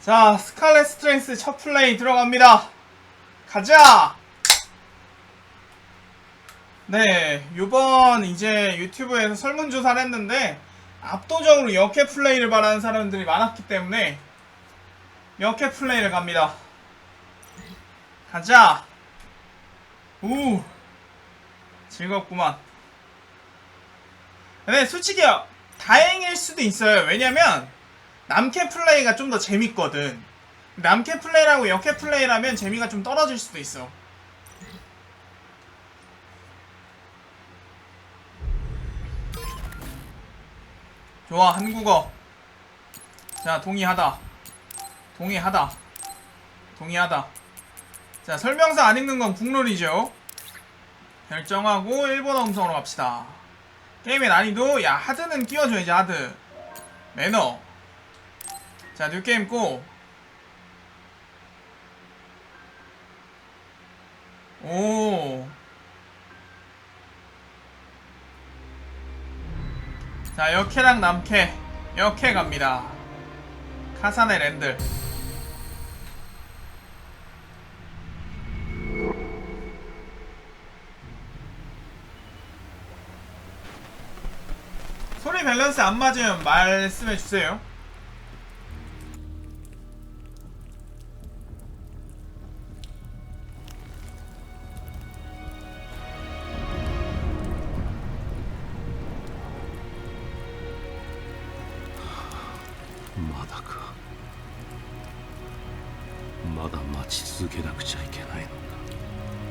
자, 스칼렛 스트렝스 첫 플레이 들어갑니다. 가자! 네, 요번 이제 유튜브에서 설문조사를 했는데 압도적으로 역회 플레이를 바라는 사람들이 많았기 때문에 역회 플레이를 갑니다. 가자! 우! 즐겁구만. 근데 솔직히 다행일 수도 있어요. 왜냐면 남캐 플레이가 좀 더 재밌거든. 남캐 플레이라고 역캐 플레이라면 재미가 좀 떨어질 수도 있어. 좋아, 한국어. 자, 동의하다. 동의하다. 동의하다. 자, 설명서 안 읽는 건 국룰이죠. 결정하고 일본어 음성으로 갑시다. 게임의 난이도, 야, 하드는 끼워줘야지, 하드. 매너. 자, 뉴게임 고. 오. 자, 역캐랑 남캐. 역캐 갑니다. 카사네 랜들. 소리 밸런스 안 맞으면 말씀해주세요.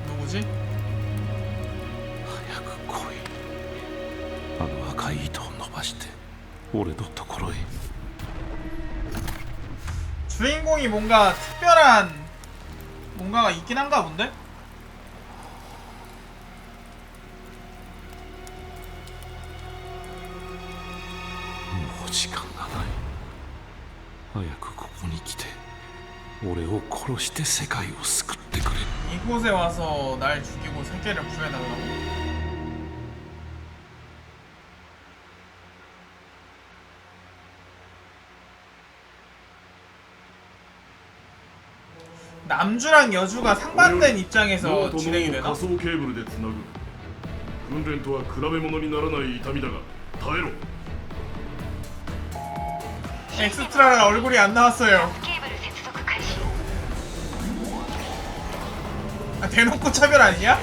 누구지? 早く来い。あの赤い糸を伸ばして俺のところへ。 주인공이 뭔가 특별한 뭔가가 있긴 한가 본데?もう時間がない。早くここに来て俺を殺して世界を救ってくれ。 이곳에 와서 날 죽이고 세계를 구해달라고? 남주랑 여주가 상반된 입장에서 진행이 되나? 仮想ケーブルでつなぐ。訓練とは比べ物にならない痛みだが耐えろ。 엑스트라라 얼굴이 안 나왔어요. 아, 대놓고 차별 아니냐?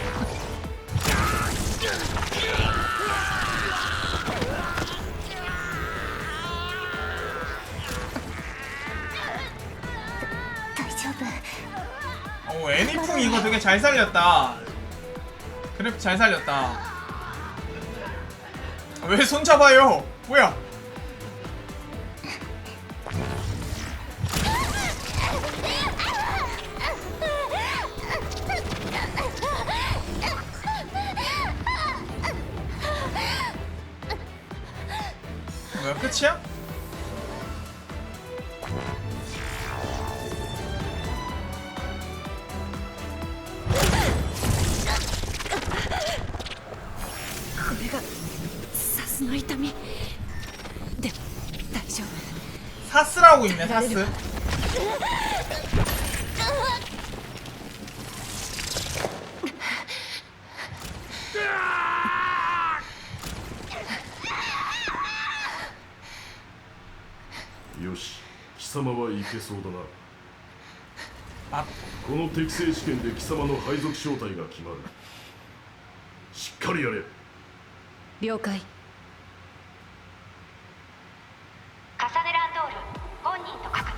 오, 애니풍 이거 되게 잘 살렸다. 그래픽 잘 살렸다. 아, 왜 손잡아요? 뭐야? 뭐야, 끝이야? 사스라고 있네, 사스.よし、貴様はいけそうだな。あ、この適正試験で貴様の配属正体が決まる。しっかりやれ。了解。カサネランドール本人と書く。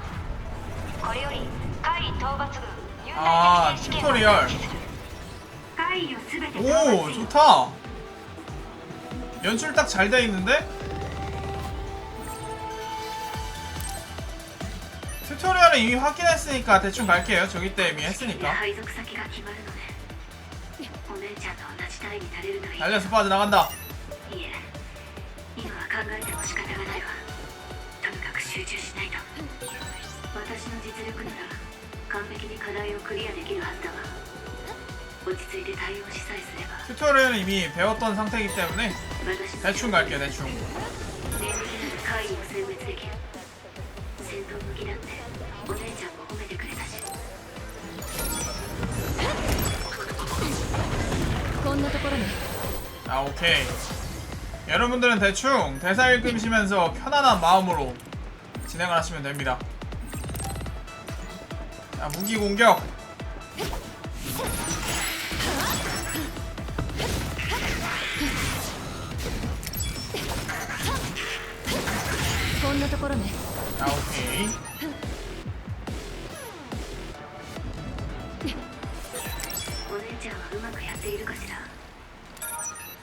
これより怪異討伐軍入아, 隊適正試験を 튜토리얼. 実施する。怪異をすべて討 오, 伐し 좋다. 연출 딱 잘 돼 있는데? 튜토리얼은 이미 확인했으니까 대충 갈게요. 저기 때 이미 했으니까. 配属先が決まるので、お姉ちゃんと同じ隊になれるといい。 달려서 빠져나간다. いえ、今は考えても仕方がないわ。とにかく集中しないと。私の実力なら完璧に課題をクリアできるはずだわ。落ち着いて対応しさえすれば。 튜토리얼은 이미 배웠던 상태이기 때문에 私の 대충 갈게요. 대충. 念力なら怪異を殲滅できる。戦闘向きだってお姉 자, 오케이. 여러분들은 대충 대사 읽으시면서 편안한 마음으로 진행을 하시면 됩니다. 자, 무기 공격. こんなところね。 자, 오케이.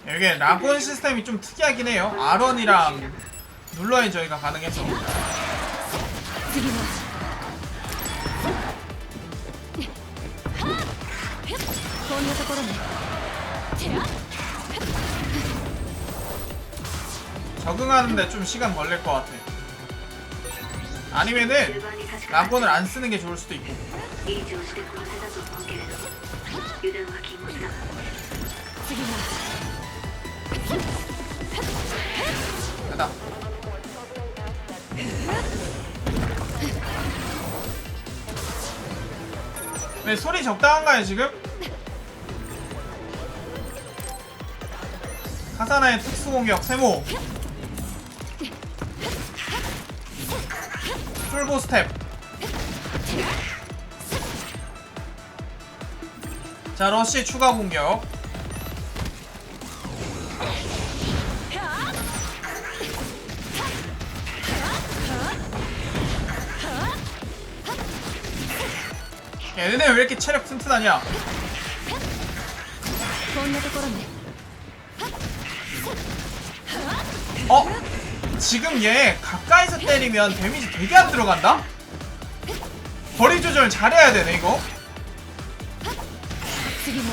여기 라곤 시스템이 좀 특이하긴 해요. R1이랑 눌러야 저희가 가능해서. 次はこんなところね。 적응하는데 좀 시간 걸릴 것 같아. 아니면은 라곤을 안 쓰는 게 좋을 수도 있고. 次は 가다. 네, 소리 적당한가요 지금? 카사나의 특수공격 세모. 풀보 스텝. 자, 러쉬 추가 공격. 야, 얘네 왜 이렇게 체력 튼튼하냐? こんなところね。 어? 지금 얘 가까이서 때리면 데미지 되게 안 들어간다? 거리 조절 잘해야 되네 이거. 次は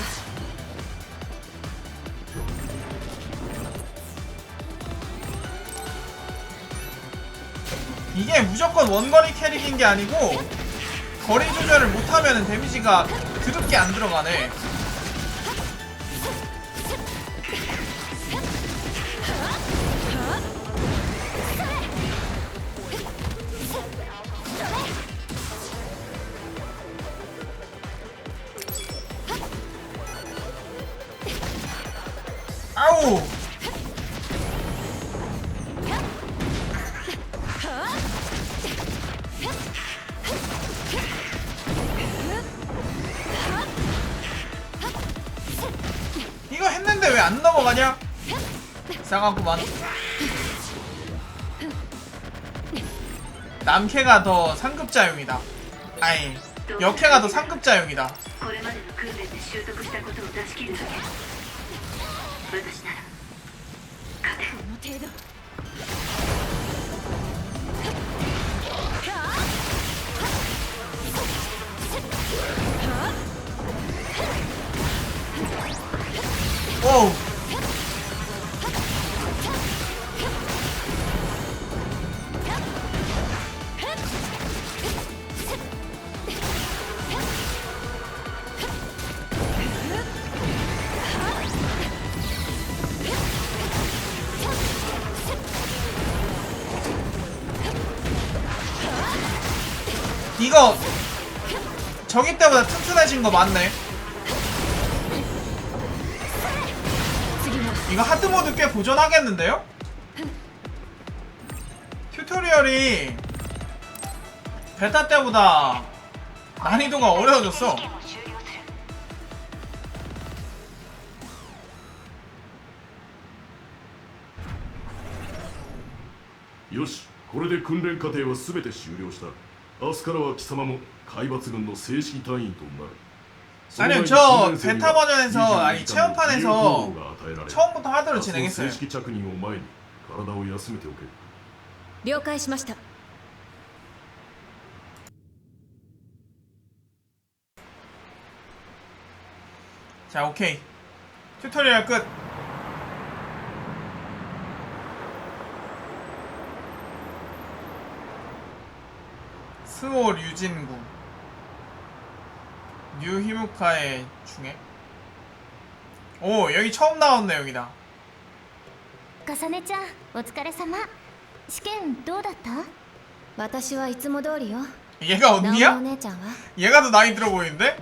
이게 무조건 원거리 캐릭인 게 아니고 거리 조절을 못하면 데미지가 드럽게 안 들어가네. 아우! 이거 했는데 왜 안 넘어가냐? 이상하구만. 남캐가 더 상급자용이다. 아니, 역캐가 더 상급자용이다. これまでの訓練で習得したことを出し切るだけ。私なら勝てる。この程度。 오우. 이거 저기 때보다 튼튼해진 거 맞네. 이거 하드모드 꽤 보존하겠는데요? 튜토리얼이 베타 때보다 난이도가 어려워졌어. よし、これで訓練過程は全て終了した。明日からは貴様も海抜軍の正式隊員となる。 아니요, 저 베타 버전에서 아니 체험판에서 처음부터 하드로 진행했어요. 正式着任を前に体を休めておけ。了解しました。 자, 오케이. 튜토리얼 끝. 스오 류진구 뉴 히무카의 중에. 오, 여기 처음 나온 내용이다. かさねちゃんお疲れ様。試験どうだった？私はいつも通りよ。 얘가 ナオミお 언니야? 姉ちゃんは？ 얘가 더 나이 들어 보이는데?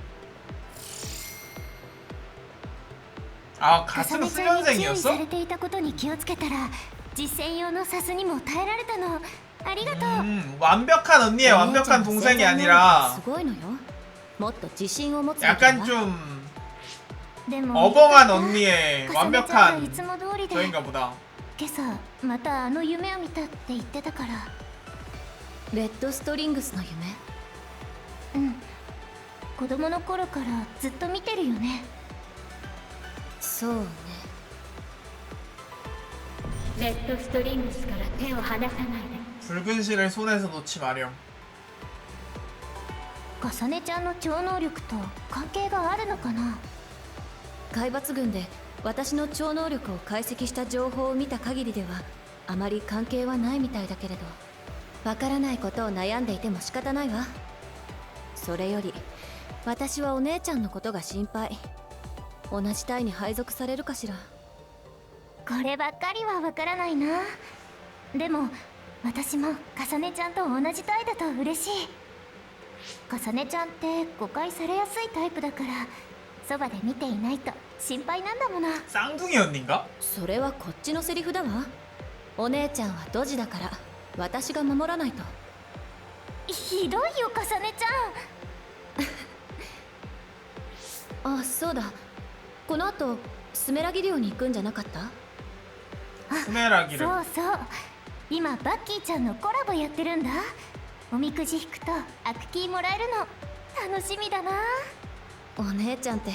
아 か 같은 さねちゃんに注意 수련생이었어? されていたことに気をつけたら実践用のサスにも耐えられたの。ありがとう。 완벽한 언니의 완벽한 동생이 아니라 すごいのよ。もっと自信を持つべきだ 약간 わ。 좀 でも 어벙한 언니의 かさねちゃんがい 완벽한 つも通りで 저인가 보다. 今朝またあの夢を見たって言ってたから。レッドストリングスの夢。うん、子供の頃からずっと見てるよね。そうね。レッドストリングスから手を離さないで。 붉은 실을 손에서 놓지 마렴. かさねちゃんの超能力と関係があるのかな。海抜軍で私の超能力を解析した情報を見た限りではあまり関係はないみたいだけれど、わからないことを悩んでいても仕方ないわ。それより私はお姉ちゃんのことが心配。同じ隊に配属されるかしら。こればっかりはわからないな。でも私もかさねちゃんと同じ隊だと嬉しい。かさねちゃんって誤解されやすいタイプだからそばで見ていないと心配なんだもの。 쌍둥이 언니인가? それはこっちのセリフだわ。お姉ちゃんはドジだから私が守らないと。ひどいよかさねちゃん。あ、そうだ。この後スメラギ寮に行くんじゃなかった？ 스메라기를. そうそう、今バッキーちゃんのコラボやってるんだ。おみくじ引くとアクキーもらえるの。楽しみだな。お姉ちゃんって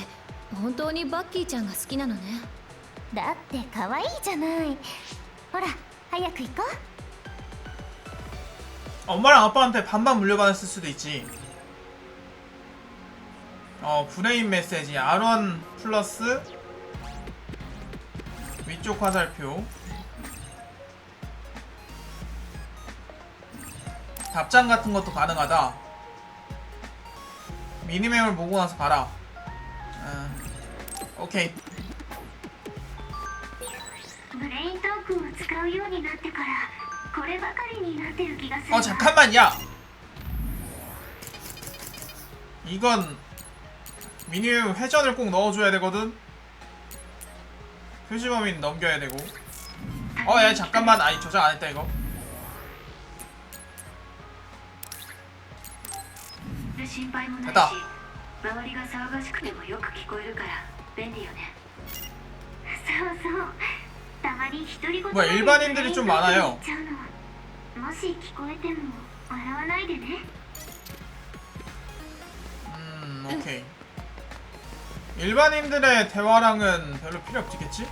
本当にバッキーちゃんが好きなのね。だって可愛いじゃない。ほら早く行こう。 엄마랑 아빠한테 반반 물려받았을 수도 있지. 브레인 메시지 R1 플러스 위쪽 화살표. 답장 같은 것도 가능하다. 미니맵을 보고 나서 봐라. 오케이. ブレイントークンを使うようになってからこればかりになってる気がする。 잠깐만, 야! 이건 미니맵 회전을 꼭 넣어줘야 되거든. 표시범위는 넘겨야 되고. 야, 잠깐만. 아니, 조작 안 했다, 이거. 心配もないし、됐다. 周りが騒がしくてもよく聞こえるから便利よね。そうそう。たまに独り言 뭐야, 일반인들이 좀 많아요. もし聞こえても笑わないでね。 오케이. 일반인들의 대화랑은 별로 필요 없겠지?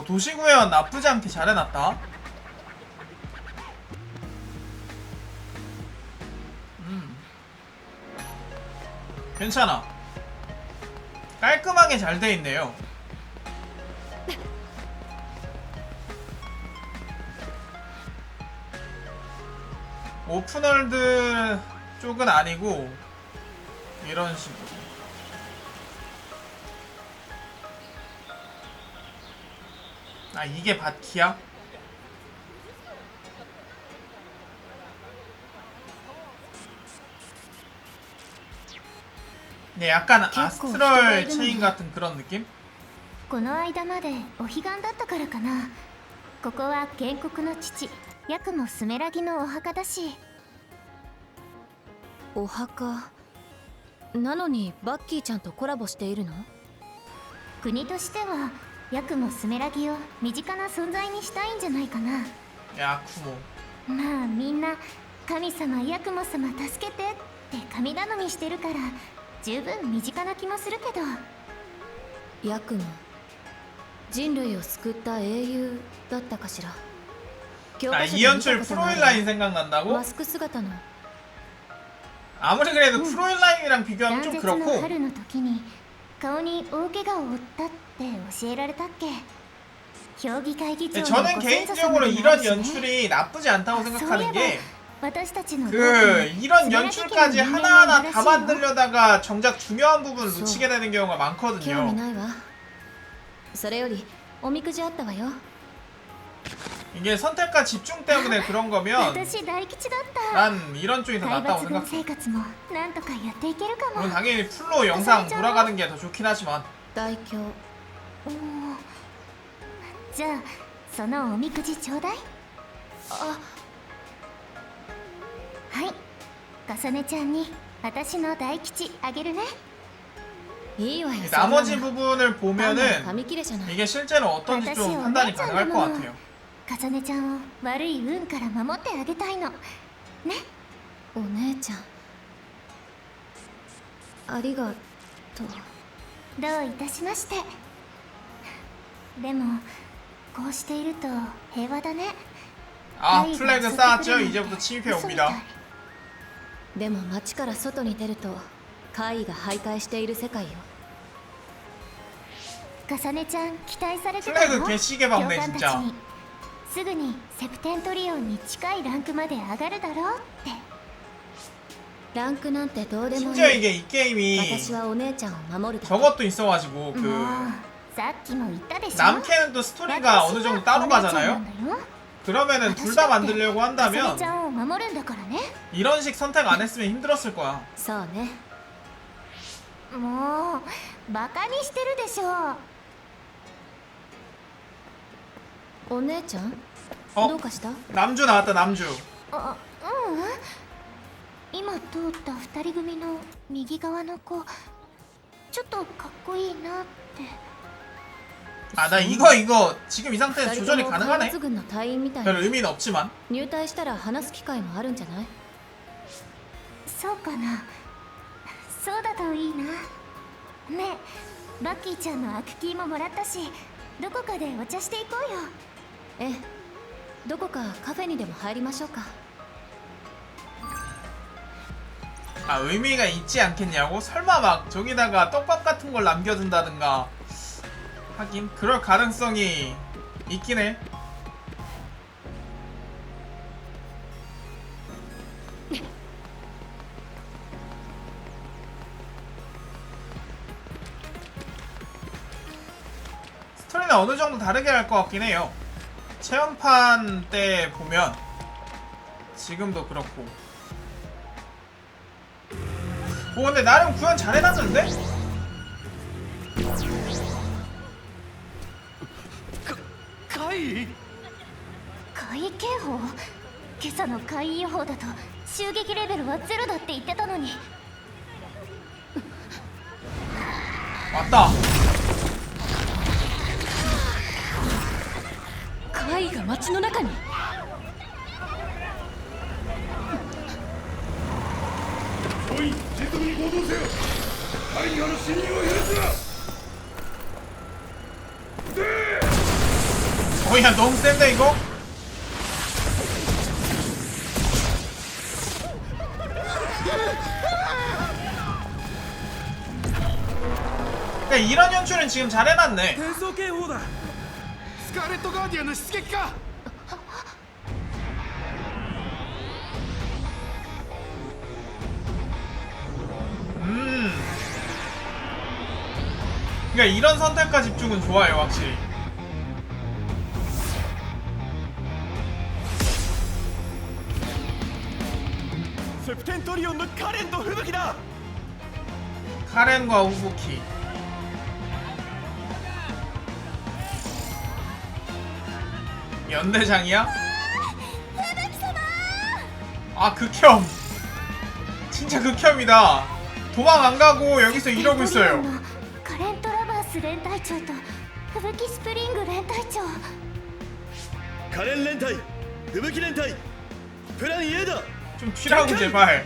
도시구현 나쁘지 않게 잘 해놨다. 괜찮아. 깔끔하게 잘 돼 있네요. 오픈월드 쪽은 아니고 이런 식으로. 아, 이게 바키야? 네, 약간 아스트럴 체인 같은 그런 느낌? この間までお彼岸だったからかな。ここは建国の父ヤクモスメラギのお墓だし。お墓なのにバッキーちゃんとコラボしているの？国としてはヤクモスメラギを身近な存在にしたいんじゃないかな。 야쿠모. まあみんな神様ヤクモ様助けてって神頼みしてるから十分身近な気もするけど。ヤクモ、人類を救った英雄だったかしら。 아, 이연출 프로일라인 생각난다고? マスク姿の。 아무리 그래도 프로일라인이랑 비교하면 断 좀 絶の 그렇고. 春の時に顔に大怪我を負ったって教えられたっけ。評議会議長の 저는 ご先祖様 개인적으로 でもあ 이런 るしね。 연출이 나쁘지 않다고 생각하는 게 私たちの 이런 연출까지 하나하나 다 만들려다가 정작 중요한 부분을 놓치게 되는 경우가 興味 많거든요. ないわ。それよりおみくじあったわよ。 이게 선택과 집중 때문에 그런 거면 私大吉だった 난 이런 쪽이 더 海 낫다고 抜群 생각해. 生活もなんとかやっていけるかも 물론 당연히 풀로 영상 돌아가는 게 더 좋긴 하지만 大凶おーじゃあそのおみくじちょうだいはいかさねちゃんに私の大吉あげるねいいわよ 나머지 そんなの 부분을 単なる 보면은 紙切れじゃない 이게 실제로 어떤지 좀 판단이 가능할 것 같아요. かさねちゃんを悪い運から守ってあげたいのねお姉ちゃんありがとうどういたしましてでもこうしていると平和だね 아 플래그 쌓았죠? 이제부터 침입해 嘘みたい 옵니다. でも街から外に出ると怪異が徘徊している世界よかさねちゃん期待されてた 플래그 の 개시계 教 박네 官たち 진짜. にすぐにセプテントリオンに近いランクまで上がるだろうってランクなんてどうでもい 심지어 い 이게 이 게임이 私はお姉ちゃんを守るだけ 저것도 있어가지고 그 もうさっきも言ったでしょ 남캐는 또 스토리가 어느 정도 따로 가잖아요. 그러면은 둘 다 만들려고 かさね 한다면 ちゃんを守るんだからね 이런 식 선택 안 했으면 힘들었을 거야. そうねもうバカにしてるでしょお姉ちゃん어? どうかした 남주 나왔다 남주. あうん今通った二人組の右側の子ちょっとかっこいいなって 아 나 이거 지금 이 상태에서 二人と 조절이 も海 가능하네? 抜軍の隊員みたい 별 に 의미는 없지만 入隊したら話す機会もあるんじゃないそうかなそうだといいなねえバッキーちゃんのアクキーももらったしどこかでお茶していこうよええどこかカフェにでも入りましょうか 아 의미가 있지 않겠냐고? 설마 막 저기다가 떡밥 같은 걸 남겨둔다든가. 하긴 그럴 가능성이 있긴 해. 스토리는 어느 정도 다르게 할 것 같긴 해요. 체험판 때 보면 지금도 그렇고. 오 근데 나름 구현 잘 해놨는데? 怪異怪異警報今朝の怪異予報だと襲撃レベルはゼロだって言ってたのに 왔다. 怪異が街の中におい実務に行動せよ大河の侵入を許すな 야 너무 센데 이거? 그러니까 이런 연출은 지금 잘 해놨네. 転送警報だスカーレットガーディアンの出撃か 그러니까 이런 선택과 집중은 좋아요 확실히. 세프텐토리온의 카렌と吹雪だ 카렌과 후부키. 연대장이야? 아 극혐. 진짜 극혐이다. 도망 안 가고 여기서 이러고 있어요. カレントラバース連隊長と吹雪スプリング連隊長カレン連隊吹雪連隊プラン A だ 좀 튀라고 제발.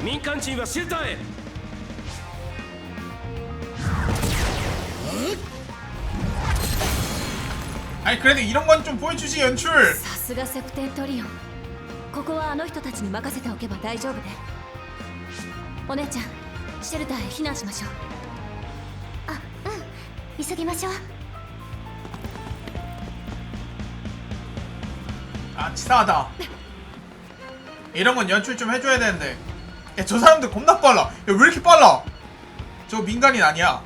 民間人はシェルターへ 아니 그래도 이런 건 좀 보여주지 연출. さすがセプテントリオンここはあの人たちに任せておけば大丈夫でお姉ちゃんシェルターへ避難しましょう急ぎましょう 아 치사하다. 이런 건 연출 좀 해줘야 되는데. 야 저 사람들 겁나 빨라. 야 왜 이렇게 빨라? 저 민간인 아니야.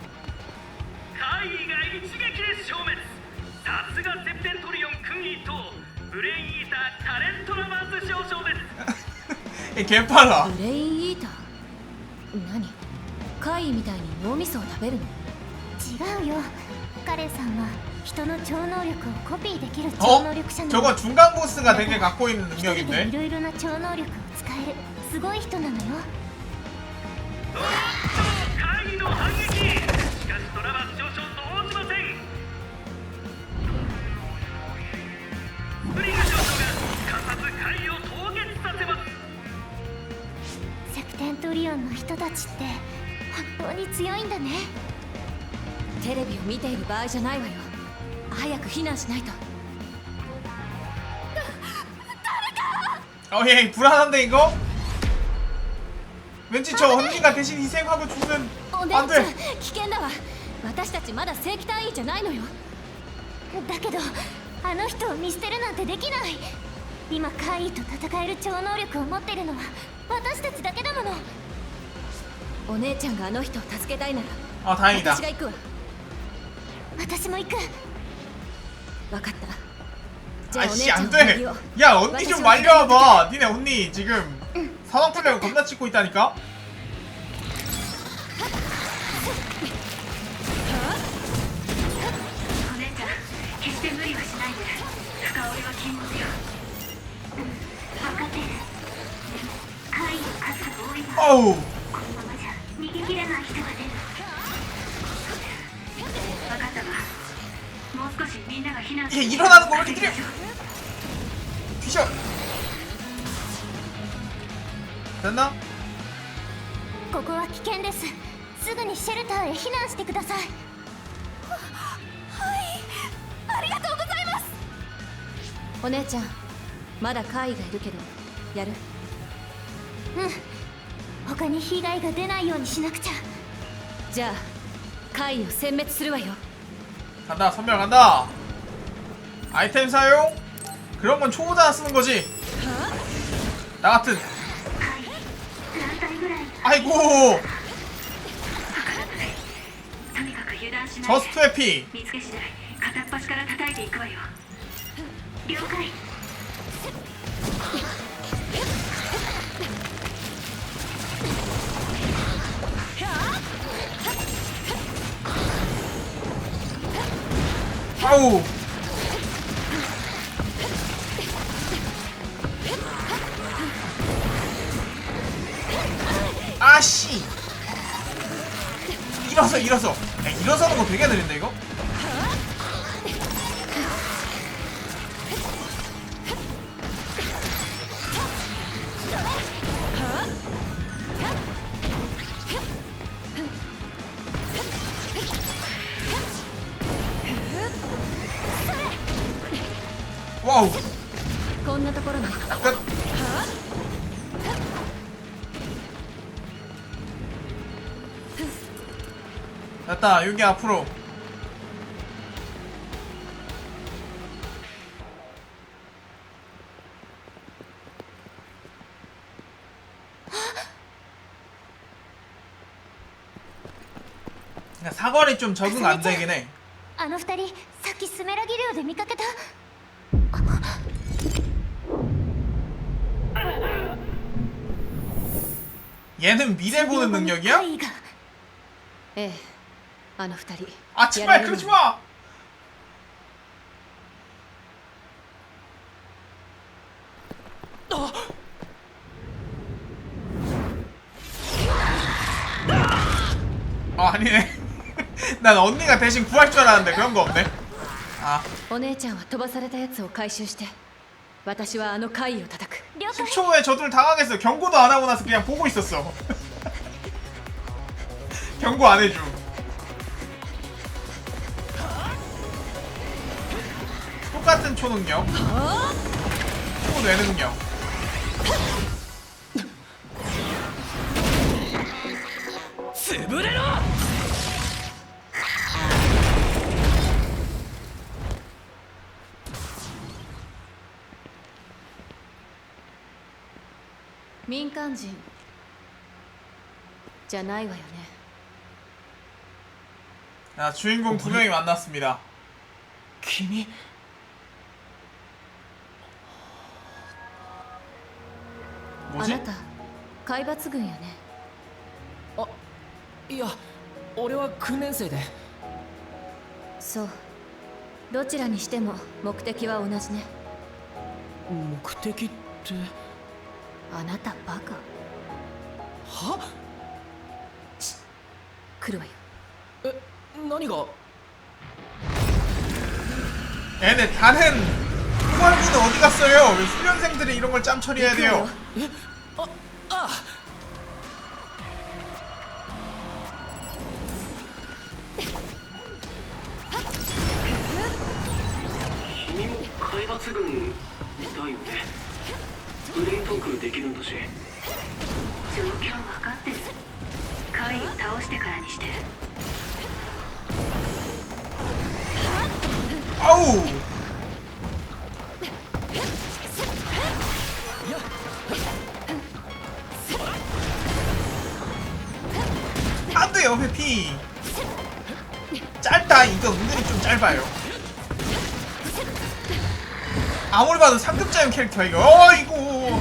怪異が一撃で消滅さすがセプテントリオン君一ブレインイータータレントラマンス少将です 개빨라. ブレインイーター何怪異みたいに脳みそを食べるの？違うよ。カレンさんは人の超能力をコピーできる超 어? 能力者なの。 저거 중간 보스가 되게 갖고 있는 一人でい 능력인데. ろいろな超能力を使えるすごい人なのよ。怪異の反撃しかしトラマンス少将と応じませんスプリング少将がすかさず怪異を凍結させますセプテントリオンの人たちって本当に強いんだね。テレビを見ている場合じゃないわよ。早く避難しないと。 어, 얘 불안한데 이거? 왠지 저 언니가 대신 희생하고 죽는. お姉ちゃん 안돼. 危険だわ。私たちまだ正規隊員じゃないのよ。だけどあの人を見捨てるなんてできない。今怪異と戦える超能力を持ってるのは私たちだけだもの。お姉ちゃんがあの人を助けたいなら 아 다행이다. 私が行くわ。私も行く。分かった。じゃあお姉 아씨 ちゃんを 안돼. 呼びよう。 야 언니 좀 말려와봐. 니네 언니 지금 사망 풀려고 겁나 찍고 있다니까. お姉ちゃん決して無理はしないで深織は禁物よ分かってる怪異の数が多いわ 어우. このままじゃ逃げ切れない人が出る分かったわもう少しみんなが避難 얘 일어나는 거 왜 이렇게 느려? 귀셔. 됐나? ここは危険です。すぐにシェルターへ避難してください。お姉ちゃんまだ怪異がいるけどやる？他に被害が出ないようにしなくちゃ。じゃあ怪異を殲滅するわよ。 간다. 선별 간다. 아이템 사용? 그런 건 초보자가 쓰는 거지. 나 같은. 何体ぐらい 아이고. とにかく油断しないで 저스트 회피. 見つけ次第片っ端から叩いていくわよ了解 아우. 아씨. 일어서 일어서. 야, 일어서는 거 되게 느린데 이거? 와우. こんなところに 끝. 됐다. 여기 앞으로. 그러니까 사거리 좀 적응 안 되긴 해. あの二人さっきスメラギ寮で見かけた。 얘는 미래 보는 능력이야? 怪異がええあの二人 아 제발 그러지 마. 아니네. 난 언니가 대신 구할 줄 알았는데 그런 거 없네. 아 お姉ちゃんは飛ばされたやつを回収して私はあの怪異を叩く。了解。 10초 후에 저들 당황했어. 경고도 안 하고 나서 그냥 보고 있었어. 경고 안 해줌. 똑같은 초능력. 초뇌 능력. 민간인じゃないわよね。 자, 주인공 두 명이 만났습니다. 君あ 뭐지? なた海抜軍よね。いや俺は訓練生で。そう。どちらにしても目的は同じね。目的ってあなたバカ。は？来るわよ。何が？ 얘네 다른 후발부는 어디 갔어요? 왜 훈련생들이 이런 걸 짬 처리해야 돼요? 君も海抜軍いたよね。ブレイントークできるんだし。状況分かってる。カイを倒してからにして。 아우! 안 돼요, 회피! 짧다, 이거 은근히 좀 짧아요. 아무리 봐도 상급자용 캐릭터야, 이거. 어이구!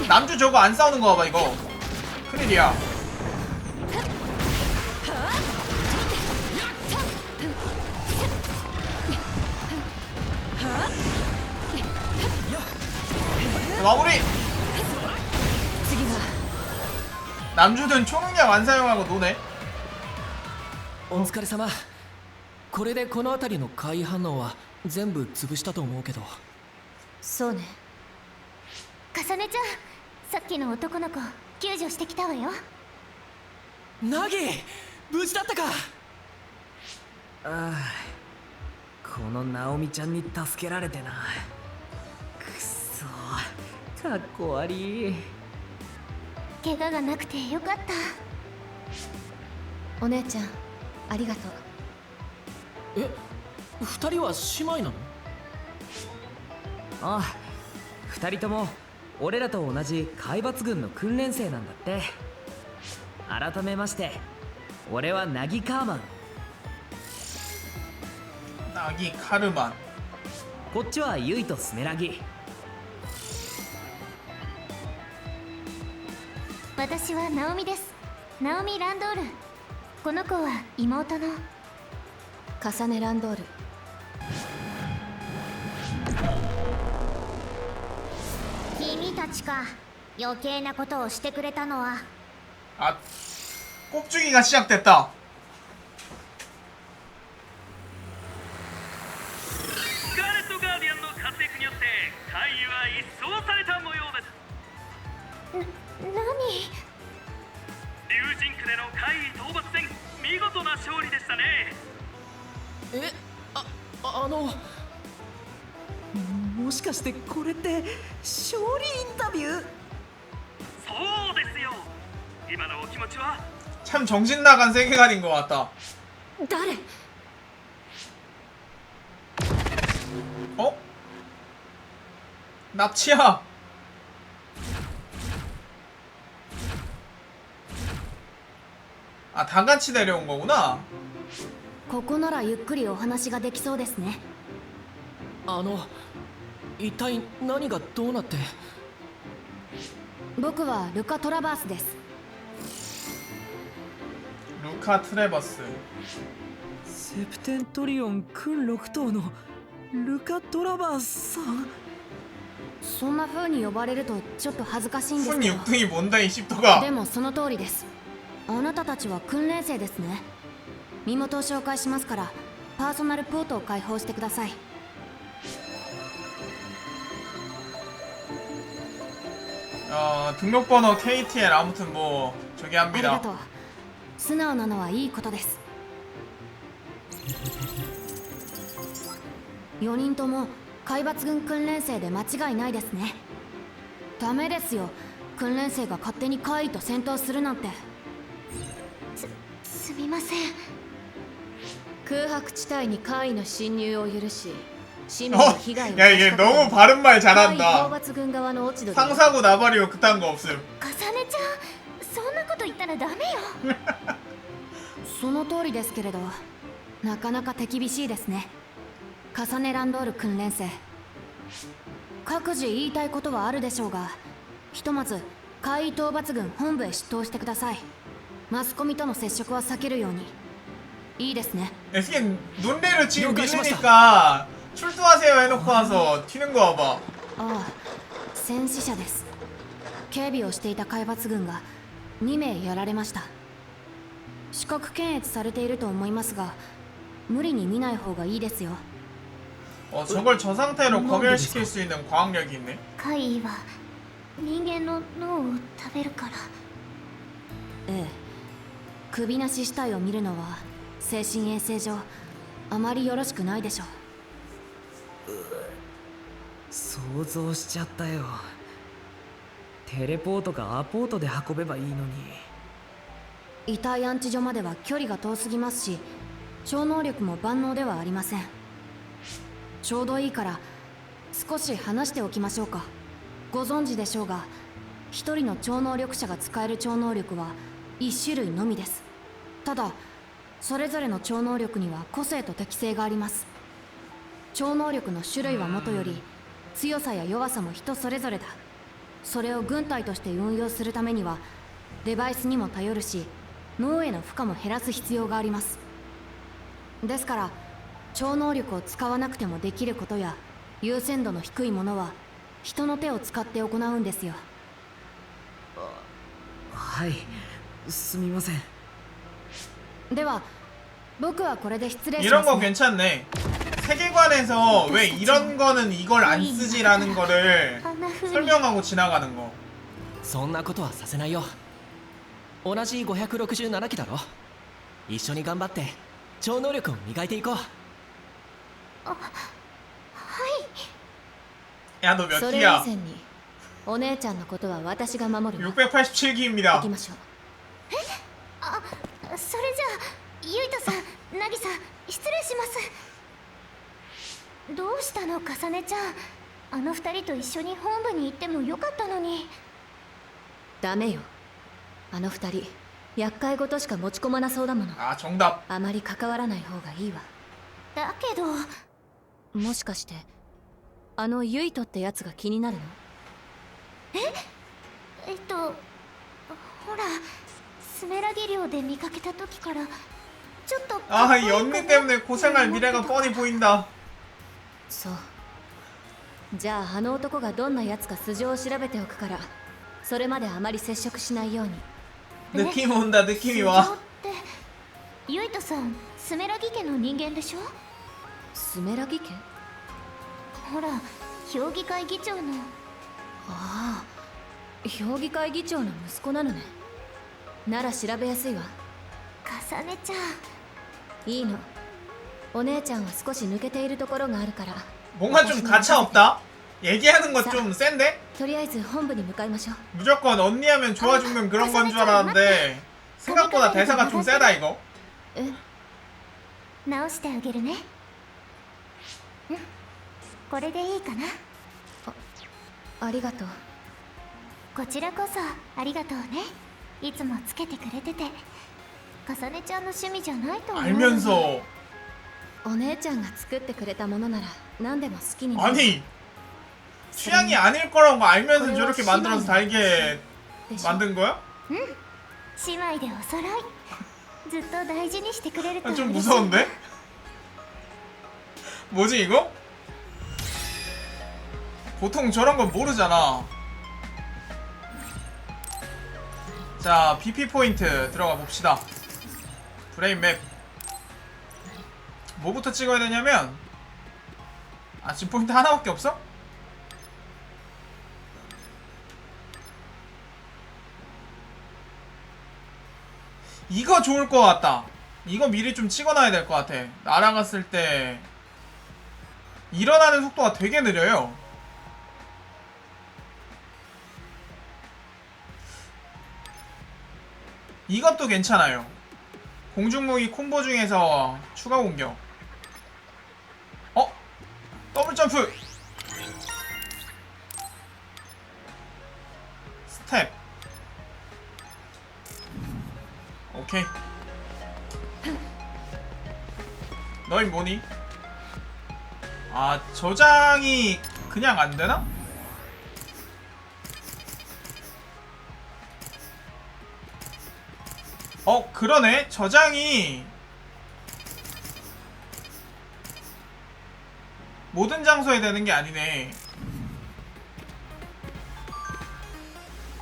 남주 저거 안 싸우는 거 봐봐, 이거. 큰일이야. 마무리! 남주는 초능력 안 사용하고 노네. お疲れ様。これでこの辺りの怪異反応は全部潰したと思うけど。そうね。かさねちゃん、さっきの男の子救助してきたわよ。ナギ無事だったか。ああ、このナオミちゃんに助けられてな。くっそ、かっこ悪い。怪我がなくてよかった。お姉ちゃんありがとう。え、二人は姉妹なの？ああ、二人とも俺らと同じ海抜軍の訓練生なんだって。改めまして、俺はナギカーマン。 나기 카르만. こっちはユイとスメラギ。私はナオミです。ナオミ・ランドール。この子は妹の。カサネ・ランドール。君たちか。余計なことをしてくれたのは。 아, 꼽주기가 시작됐다. スカーレット・ガーディアンの活躍によって怪異は一掃された模様です。何？竜神区での怪異討伐戦、見事な勝利でしたね。もしかしてこれって勝利インタビュー？そうですよ。今のお気持ちは？ 참 정신 나간 세계관인 것 같다. 誰？ 어? 납치야. 아, 다 같이 내려온 거구나. ここならゆっくりお話ができそうですね。一体何がどうなって？僕はルカ・トラバースです。 루카 트레버스. セプテントリオン訓6等のルカ・トラバースさん。そんな風に呼ばれるとちょっと恥ずかしいんですけど。 훈육등이 뭔다 이 십도가. でもその通りです。あなたたちは訓練生ですね。身元を紹介しますからパーソナルポートを開放してください。 등록번호 KTL 아무튼 뭐 저기 ありが 합니다. とう。素直なのはいいことです。4人とも海抜軍訓練生で間違いないですね。ダメですよ。訓練生が勝手に怪異と戦闘するなんて。すみません。空白地帯に怪異の侵入を許し市民の被害を 야, 얘 너무 바른 말 怪異討 잘한다. 伐軍側の落ち度で 상사고 나발이고 그딴 거 없음. かさねちゃん、そんなこと言ったらダメよ。その通りですけれどなかなか手厳しいですね。重ねランドール訓練生、各自言いたいことはあるでしょうが、ひとまず海討伐軍本部へ出頭してください。マスコミとの接触は避けるように。いいですね。이게 논리를 지금 믿으니까 출두하세요 해놓고 와서 튀는 거 봐봐. ああ、戦死者です。警備をしていた海抜軍が2名やられました。資格検閲されていると思いますが、無理に見ない方がいいですよ。 저걸 저 상태로 검열시킬 수 있는 과학력이 있네. 怪異は人間の脳を食べるから。ええ、首なし死体を見るのは精神衛生上あまりよろしくないでしょう。想像しちゃったよ。テレポートかアポートで運べばいいのに。遺体安置所までは距離が遠すぎますし、超能力も万能ではありません。ちょうどいいから少し話しておきましょうか。ご存知でしょうが、一人の超能力者が使える超能力は1種類のみです。ただそれぞれの超能力には個性と適性があります。超能力の種類はもとより強さや弱さも人それぞれだ。それを軍隊として運用するためにはデバイスにも頼るし、脳への負荷も減らす必要があります。ですから超能力を使わなくてもできることや優先度の低いものは人の手を使って行うんですよ。はい、すみません。では僕はこれで失礼し 이런 ます 거 ね。 괜찮네. 세계관에서 왜 이런 거는 이걸 안 쓰지라는 거를 설명하고 지나가는 거. そんなことはさせないよ。同じ567期だろ。一緒に頑張って超能力を磨いていこう。 야, 너 몇 それ以 기야? 前にお姉ちゃんのことは私が守るわ。 687기입니다. 行きましょう。あ、それじゃあゆいとさん、なぎさん、失礼します。どうしたの、かさねちゃん。あの二人と一緒に本部に行ってもよかったのに。ダメよ。あの二人厄介事しか持ち込まなそうだもの。 아, 정답. あまり関わらない方がいいわ。だけどもしかしてあのユイトってやつが気になるの？ほら、スメラギ漁で見かけた時からちょっと 아, 이 언니 때문에 고생할 미래가 뻔히 보인다. そう。じゃああの男がどんなやつか素性を調べておくから、それまであまり接触しないように。 느낌 온다, 느낌이 와. 素性ってゆいとさん、スメラギ家の人間でしょ。スメラギ家？ほら、評議会議長の。ああ、評議会議長の息子なのね。なら調べやすいわ。かさねちゃん、いいの。お姉ちゃんは少し抜けているところがあるから。 뭔가 좀 가차 없다? 얘기하는 거 좀 센데? とりあえず本部に向かいましょう。 무조건 언니 하면 좋아 죽는 그런 건 줄 알았는데 생각보다 대사가 좀 세다 이거. え、直してあげるね。うん、これでいいかな。ありがとう。こちらこそありがとうね。いつもつけてくれてて。かさねちゃんの趣味じゃないと思う。 알면서 お姉ちゃんが作ってくれたものなら何でも好きになる。 아니 취향이 아닐 거라고 알면서 저렇게 만들어서 달게 만든 거야? 姉妹でお揃い。ずっと大事にしてくれると 아, 嬉しい。 좀 무서운데? 뭐지 이거? 보통 저런 건 모르잖아. 자, BP 포인트 들어가 봅시다. 브레인 맵. 뭐부터 찍어야 되냐면, 아, 지금 포인트 하나밖에 없어? 이거 좋을 것 같다. 이거 미리 좀 찍어놔야 될 것 같아. 날아갔을 때 일어나는 속도가 되게 느려요. 이것도 괜찮아요. 공중무기 콤보 중에서 추가 공격. 더블 점프. 스텝. 오케이. 너희 뭐니? 아, 저장이 그냥 안 되나? 그러네. 저장이 모든 장소에 되는 게 아니네.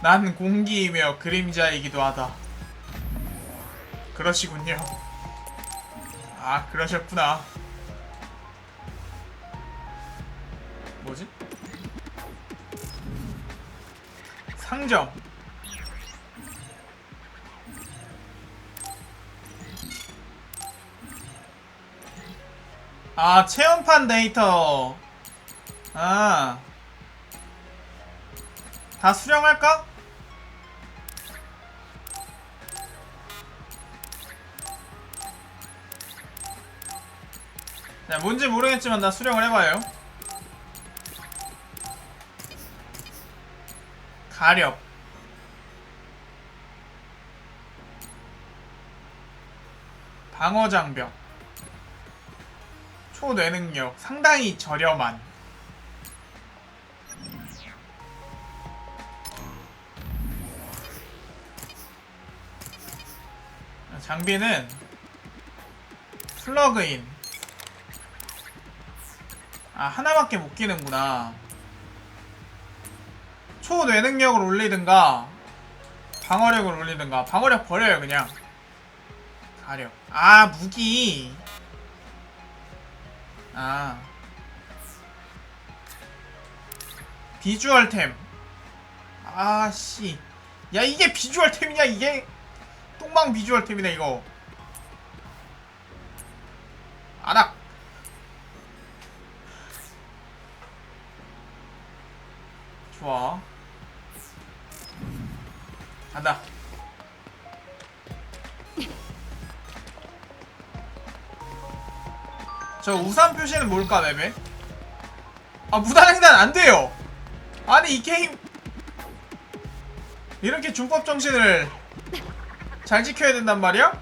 난 공기이며 그림자이기도 하다. 그러시군요. 아, 그러셨구나. 뭐지? 상점. 아, 체험판 데이터. 아, 다 수령할까? 자, 뭔지 모르겠지만 나 수령을 해봐요. 가력, 방어장벽, 초뇌능력, 상당히 저렴한. 장비는 플러그인. 아, 하나밖에 못 끼는구나. 초뇌능력을 올리든가 방어력을 올리든가. 방어력 버려요 그냥. 가력. 아, 무기. 아, 비주얼템. 아씨, 야, 이게 비주얼템이냐? 이게 똥망 비주얼템이네 이거. 아낙. 좋아, 간다. 저 우산 표시는 뭘까, 맵에? 아, 무단횡단 안 돼요. 아니, 이 게임 이렇게 준법 정신을 잘 지켜야 된단 말이야?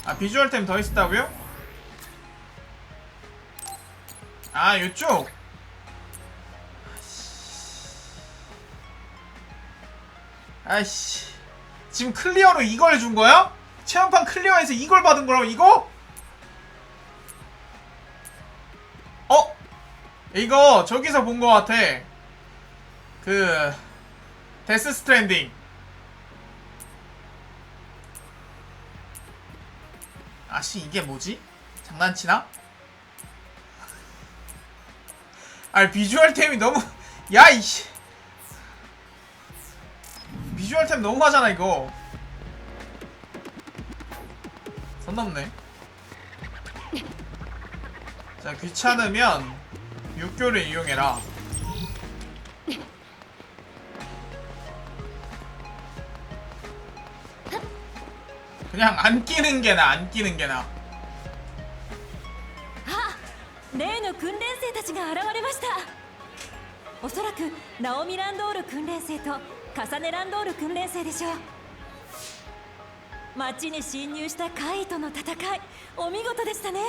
아, 비주얼템 더 있었다고요? 아, 요쪽. 아이씨, 지금 클리어로 이걸 준 거야? 체험판 클리어해서 이걸 받은 거라고, 이거? 이거 저기서 본 거 같아. 그 데스 스트랜딩. 아씨, 이게 뭐지? 장난치나? 아니, 비주얼템이 너무 야, 이씨, 비주얼템 너무 하잖아 이거. 선 넘네. 자, 귀찮으면 육교를 이용해라. 그냥 안 끼는 게 나, 안 끼는 게 나. 例の訓練生たちが現れました。おそらくナオミ・ランドール訓練生とカサネ・ランドール訓練生でしょう。町に侵入したカイとの戦い、お見事でしたね。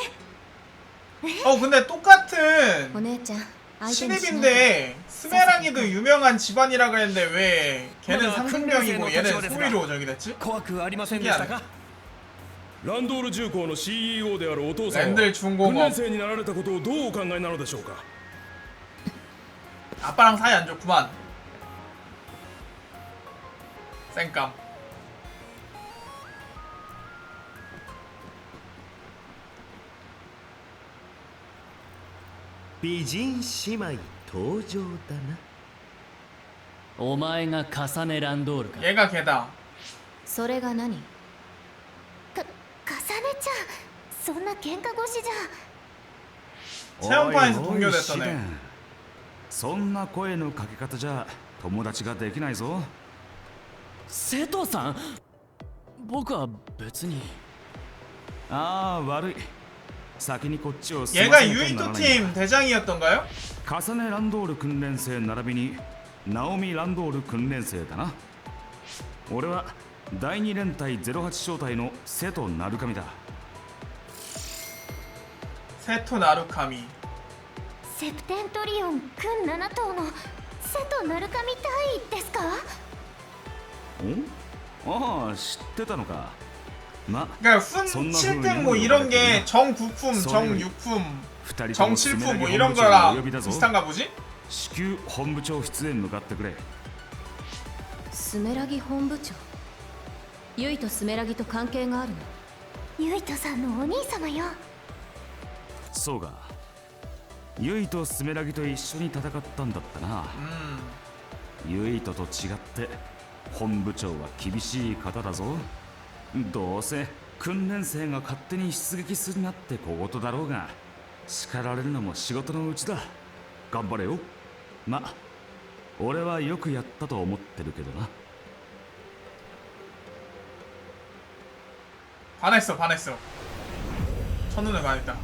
근데 똑같은 お姉ちゃん相手にしない 신입인데 스메랑이도 유명한 집안이라 그랬는데 왜 걔는 상승병이고 얘는 소리로 저기 됐지? 怖くありませんでしたか。ランドール重工の CEO であるお父さんは 랜들 訓 중공업. 練生になられたことをどうお考えなのでしょうか。 아빠랑 사이 안 좋구만. 쌩깡. 美人姉妹登場だな。お前がカサネ・ランドールか。 얘가 걔다. それが何？カサネちゃん、そんな喧嘩腰じゃ。 체험판에서 동료됐더네. そんな声のかけ方じゃ友達ができないぞ。瀬戸さん、僕は別に。ああ、悪い。先にこっちを 얘가 유이토 팀 대장이었던가요? カサネ・ランドール訓練生並びにナオミ・ランドール訓練生だな。俺は第2連隊08小隊の瀬戸成神だ。瀬戸成神。セプテントリオン君7頭の瀬戸成神隊ですか？ああ、知ってたのか。ま、 그러니까 훈 7품 뭐 이런 게 정구품, 정육품, 정칠품 뭐 이런 거랑 비슷한가 보지? 至急本部長室へ向かってくれ。スメラギ本部長。ユイとスメラギと関係があるの？ユイトさんのお兄様よ。そうか。ユイとスメラギと一緒に戦ったんだったな。ユイとと違って本部長は厳しい方だぞ。どうせ訓練生が勝手に出撃するなって小言だろうが、叱られるのも仕事のうちだ。頑張れよ。ま、俺はよくやったと思ってるけどな。 반했어, 반했어. 첫눈에 반했다.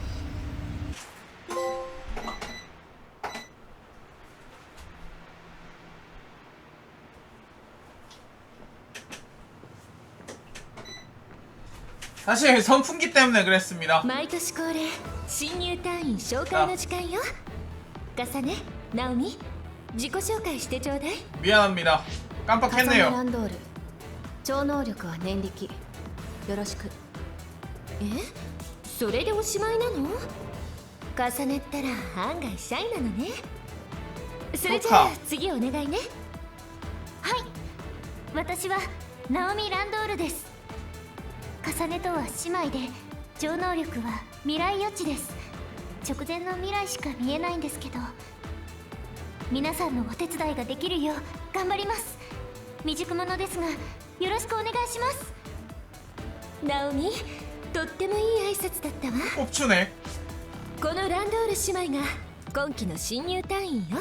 사실 선풍기 때문에 그랬습니다. 毎年恒例新入隊員紹介の時間よ。カサネ、ナオミ、自己紹介してちょうだい。 미안합니다. カサネ 깜빡했네요. ランドール。超能力は念力。よろしく。それでおしまいなの？重ねったら案外シャイなのね。それじゃあ次お願いね。はい、私はナオミ・ランドールです。重ねとは姉妹で、超能力は未来予知です。直前の未来しか見えないんですけど、皆さんのお手伝いができるよう頑張ります。未熟者ですがよろしくお願いします。ナオミ、とってもいい挨拶だったわ。 꼽추네. このランドール姉妹が今期の新入隊員よ。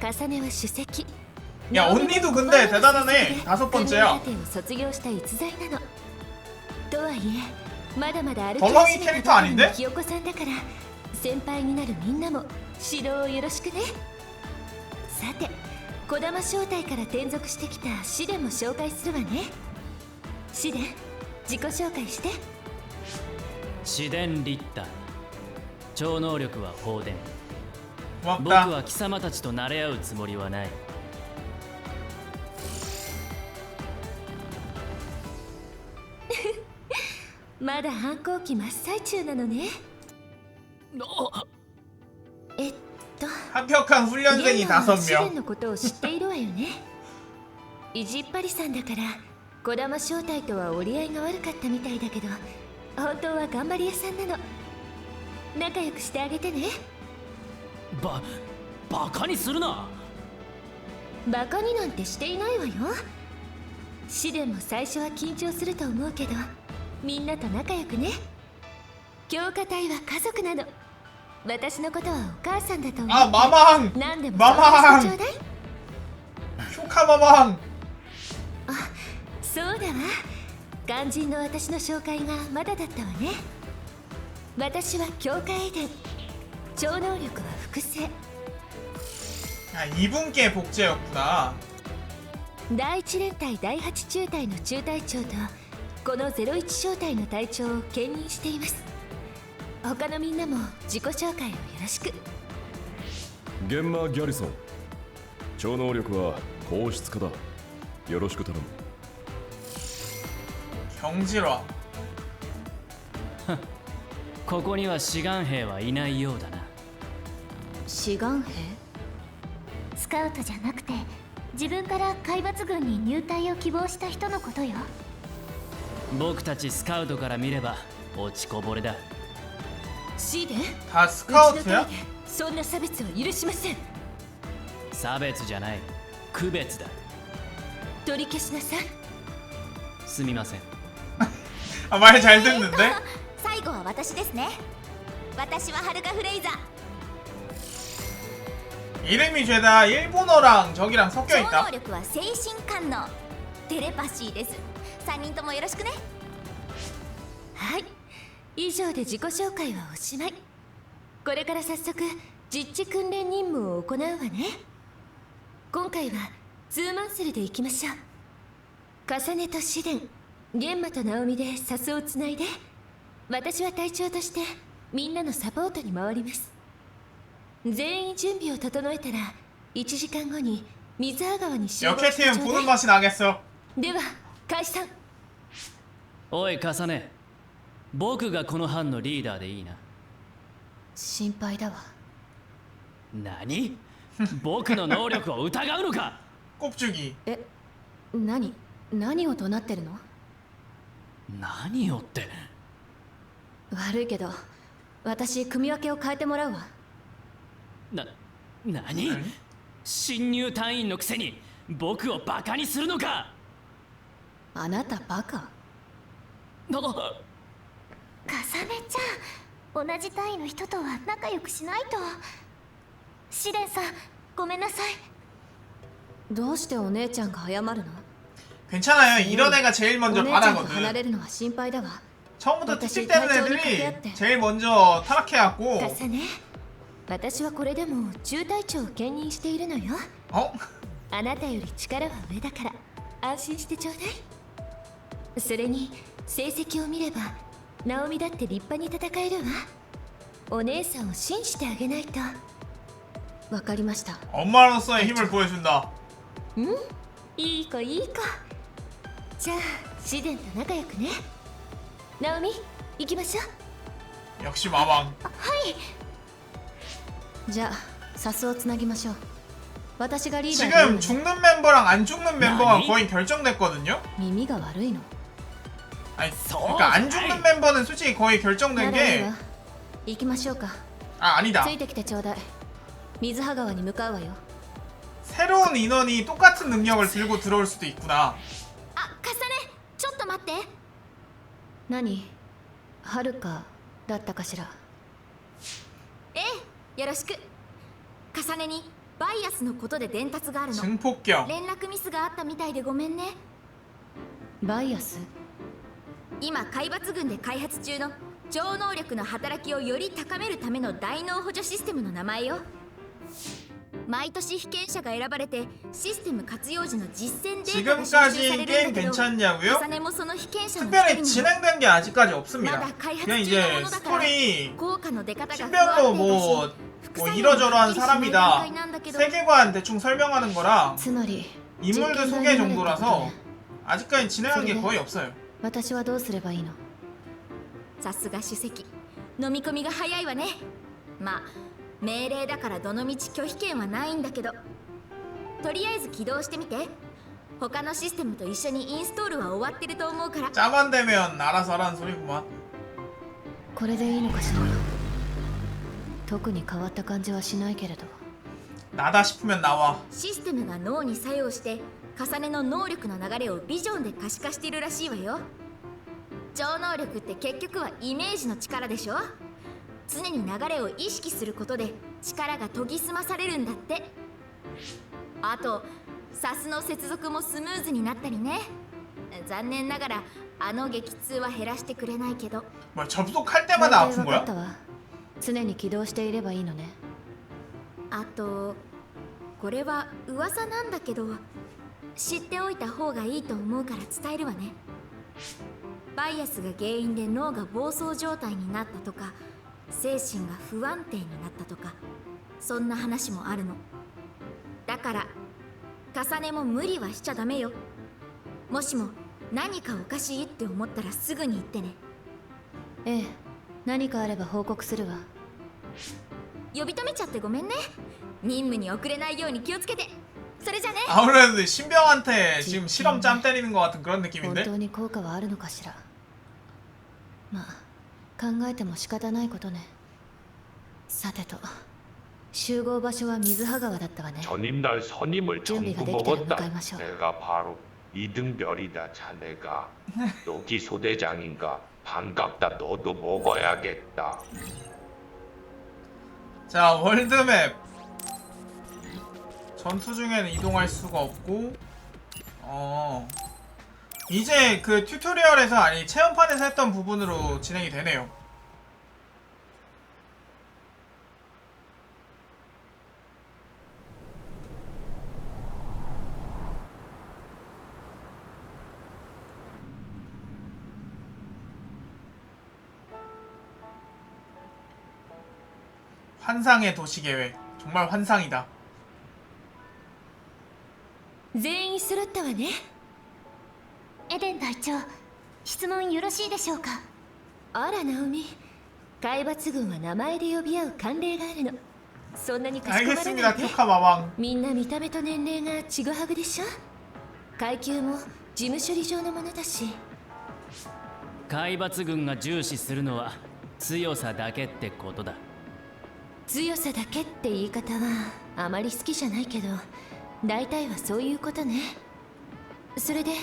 重ねは首席。 야, 언니도 근데 대단하네. 5번째야. を卒業した逸材なの。とはいえまだまだ歩き 덜렁이 始めた 캐릭터 ばかりの 아닌데? ひよこさんだから、先輩になるみんなも指導をよろしくね。さて、児玉小隊から転属してきたシデンも紹介するわね。シデン、自己紹介して。シデン・リッター。超能力は放電。僕 고맙다. は貴様たちと慣れ合うつもりはない。まだ反抗期真っ最中なのね。합격한 훈련생이 シデン 5명. のことを知っているわよね。意地っ張りさんだから児玉正体とは折り合いが悪かったみたいだけど、本当は頑張り屋さんなの。仲良くしてあげてね。バカにするな。バカになんてしていないわよ。シデンも最初は緊張すると思うけど、みんなと仲良くね。強化隊は家族なの。私のことはお母さんだと思う。あ、ママン。何でもママン。相談してちょうだい。 효카 마망. そうだわ。肝心の私の紹介がまだだったわね。私は強化エデン。超能力は複製。 아, 이분께 복제였구나. 第1連隊第8中隊の中隊長とこの01小隊の隊長を兼任しています。他のみんなも自己紹介をよろしく。ゲンマー・ギャリソン。超能力は硬質化だ。よろしく頼む。 경질화. ここには志願兵はいないようだな。志願兵？スカウトじゃなくて、自分から海抜軍に入隊を希望した人のことよ。僕たちスカウトから見れば落ちこぼれだ。シーデン、 다 스카우트야? うちの隊でそんな差別は許しません。差別じゃない、区別だ。取り消しなさい。すみません。 아, 말 잘 듣는데? 最後は私ですね。私はハルカ・フレイザー。 이름이 죄다 일본어랑 저기랑 超 섞여있다. 能力は精神感能、テレパシーです。3人ともよろしくね。はい、以上で自己紹介はおしまい。これから早速実地訓練任務を行うわね。今回はツーマンセルで行きましょう。重ねと試練、玄馬とナオミでサスをつないで、私は隊長としてみんなのサポートに回ります。全員準備を整えたら1時間後に水葉川に集合してちょう 역해팀 だ 보는 い。 맛이 나겠어. では解散。おい重ね、僕がこの班のリーダーでいいな。心配だわ。何？僕の能力を疑うのか？ 꼽주기. え、何を怒鳴ってるの？何をって。悪いけど私組み分けを変えてもらうわ。何？新入隊員のくせに僕をバカにするのか？あなたバカ？かさねちゃん、同じ隊の人とは仲良くしないと。試練さん、ごめんなさい。どうしてお姉ちゃんが謝るの？ 괜찮아요. 이런 애가 제일 먼저 お姉ちゃんと 반하거든. 離れるのは心配だわ。 처음부터 특집 때문에 애들이 제일 먼저 타락해갖고. かさね、私はこれでも中隊長を兼任しているのよ。あなたより力は上だから安心してちょうだい。それに成績を見ればナオミだって立派に戦えるわ。お姉さんを信じてあげないと。わかりました。 엄마로서의 힘을 보여준다. いい子いい子。じゃあシデンと仲良くね。ナオミ行きましょう。 역시 마왕. はい。じゃあサスをつなぎましょう。私がリーダー。 지금 죽는 멤버랑 안 죽는 멤버가 거의 결정됐거든요.耳が悪いの。 아니, 그러니까 안 죽는 멤버는 솔직히 거의 결정된 게. 行きましょうか。 아, 아니다. ついてきてちょうだい。水葉川に向かうわよ。 새로운 인원이 똑같은 능력을 들고 들어올 수도 있구나. あ、かさね、ちょっと待って。何？はるかだったかしら。ええ、よろしく。かさねにバイアスのことで伝達があるの。 증폭경. 連絡ミスがあったみたいでごめんね。バイアス？今海抜軍で開発中の超能力の働きをより高めるための大脳補助システムの名前よ。毎年被験者が選ばれてシステム活用時の実践データが収集されるんだけど、 괜찮냐고요? 重ねもその被験者の 특별히 진행된 게 아직까지 없습니다. まだ開発 그냥 中の 이제 ものだから 스토리 効果の出方が不安 팀별로 定だし 뭐 이러저러한 사람이다. 세계관 대충 설명하는 거랑 つまり 인물들 소개 정도라서 아직까지 진행한 게 거의 없어요. 私はどうすればいいの？さすが主席、飲み込みが早いわね。まあ命令だからどのみち拒否権はないんだけど、とりあえず起動してみて。他のシステムと一緒にインストールは終わってると思うから。 짜만 되면 알아서 하라는 소리구만. これでいいのかしら。特に変わった感じはしないけれど。 나다 싶으면 나와. システムが脳に作用して重ねの能力の流れをビジョンで可視化しているらしいわよ。超能力って結局はイメージの力でしょ。常に流れを意識することで力が研ぎ澄まされるんだって。あとサスの接続もスムーズになったりね。残念ながらあの激痛は減らしてくれないけど。 뭐 접속할 때마다 아픈 거야? 常に起動していればいいのね。あとこれは噂なんだけど知っておいた方がいいと思うから伝えるわね。バイアスが原因で脳が暴走状態になったとか精神が不安定になったとかそんな話もあるの。だから重ねも無理はしちゃダメよ。もしも何かおかしいって思ったらすぐに言ってね。ええ、何かあれば報告するわ。呼び止めちゃってごめんね。任務に遅れないように気をつけて。それじゃね。 아무래도 신병한테 지금 실험 짬 때리는 것 같은 그런 느낌인데? 本当に効果はあるのかしら。まあ考えても仕方ないことね。さてと集合場所は水葉川だったわね。 전임날 선임을 전부 준비가 먹었다. 됐다면 가마셔. 내가 바로 이등별이다. 자네가 여기 소대장인가? 반갑다. 너도 먹어야겠다. 자, 월드맵. 전투 중에는 이동할 수가 없고 이제 그 튜토리얼에서 아니 체험판에서 했던 부분으로 진행이 되네요. 환상의 도시 계획. 정말 환상이다. 全員揃ったわね。エデン隊長、質問よろしいでしょうか。あらナオミ、海抜軍は名前で呼び合う慣例があるの。そんなにかしこまらないで。 알겠습니다. 큐카 마왕. みんな見た目と年齢がちぐはぐでしょ。階級も事務処理上のものだし。海抜軍が重視するのは強さだけってことだ。強さだけって言い方はあまり好きじゃないけど、大体はそういうことね。それで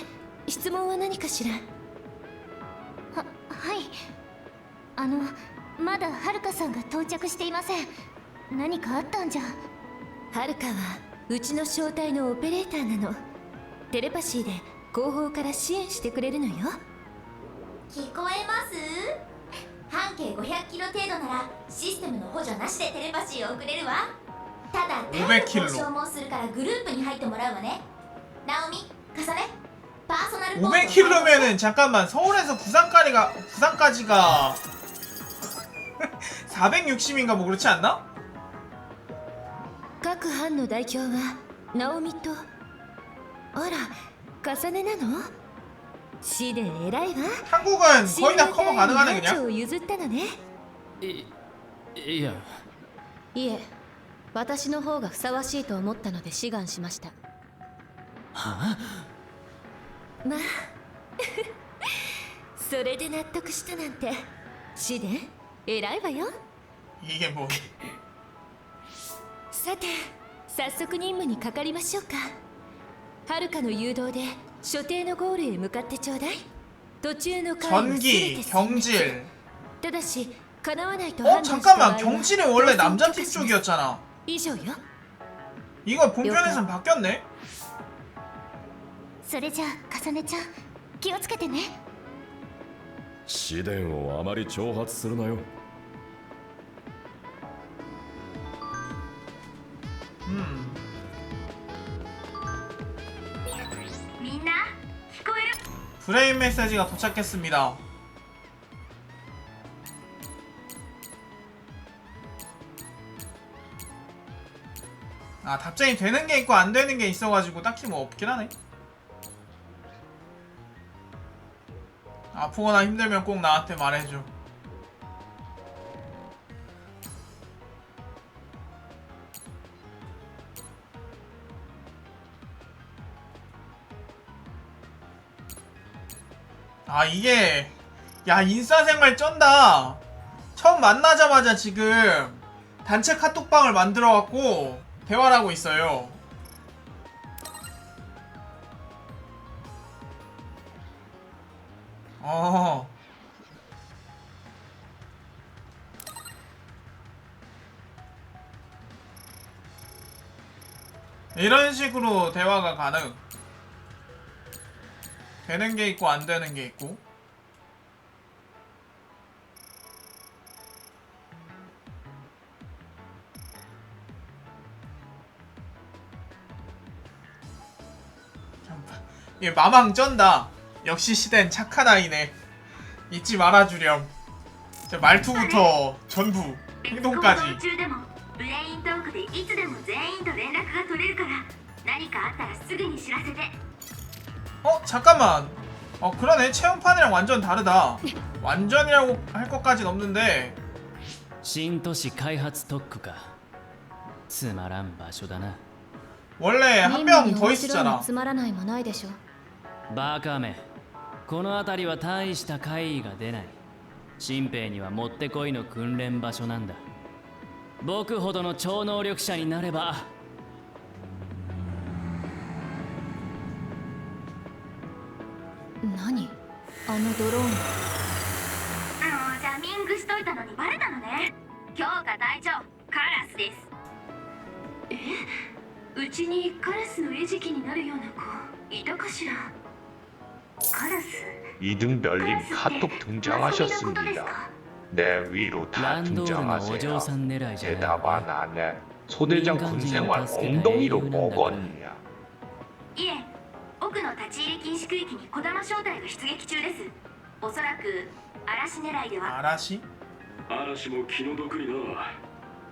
質問は何かしら。はい、まだはるかさんが到着していません。何かあったんじゃ。はるかはうちの招待のオペレーターなの。テレパシーで後方から支援してくれるのよ。聞こえます？半径500キロ程度ならシステムの補助なしでテレパシーを送れるわ。ただ体力を消耗するからグループに入ってもらうわね。ナオミ、カサネ、パーソナルポート 500km면은 잠깐만 서울에서 부산까지가 460인가 뭐 그렇지 않나? 各班の代表はナオミと、あらカサネなの？シデン偉いわ。 한국은 거의 다 커버 가능하네 그냥? 譲ったのね。いえ、私の方がふさわしいと思ったので志願しました。はあ？まあそれで納得したなんて、シデン偉いわよ。 이게 뭐? さて早速任務にかかりましょうか。はるかの誘導で所定のゴールへ向かってちょうだい。途中の回は全て 전기, 경질. ただし叶わないと判断した場合 잠깐만 경질은 원래 남자팀 쪽이었잖아. 以上よ。 이거 본편에선 바뀌었네? それじゃあカサネちゃん、気をつけてね。試練をあまり挑発するなよ。みんな聞こえる？ 브레인 메시지가 도착했습니다. 아 답장이 되는 게 있고 안 되는 게 있어가지고 딱히 뭐 없긴 하네. 아프거나 힘들면 꼭 나한테 말해줘. 아 이게 야 인싸생활 쩐다. 처음 만나자마자 지금 단체 카톡방을 만들어갖고 대화를 하고 있어요. 이런 식으로 대화가 가능. 되는 게 있고 안 되는 게 있고. 얘 마망 쩐다. 역시 시대는 착한 아이네. 잊지 말아주렴. 말투부터 전부 행동까지. ブレイントークでいつでも全員と連絡が取れるから何かあったらすぐに知らせて。 잠깐만. 그러네. 체험판이랑 완전 다르다. 완전이라고 할 것까진 없는데. 新都市開発特区か。つまらん場所だな。 원래 한 명 더 있었잖아. つまらないもないでしょ。バカめ、この辺りは大した怪異が出ない。新兵にはもってこいの訓練場所なんだ。僕ほどの超能力者になれば。何？あのドローン。ジャミングしといたのにバレたのね。強化隊長カラスです。うちにカラスの餌食になるような子いたかしら。カラス 이등별님 카톡 등장하셨습니다. 내 위로 다 등장하세요. 대답 안 하네. 소대장 군생활 엉덩이로 먹었냐? いえ、奥の立ち入り禁止区域に児玉小隊が出撃中です。おそらく嵐狙いでは。嵐？嵐も気の毒にな。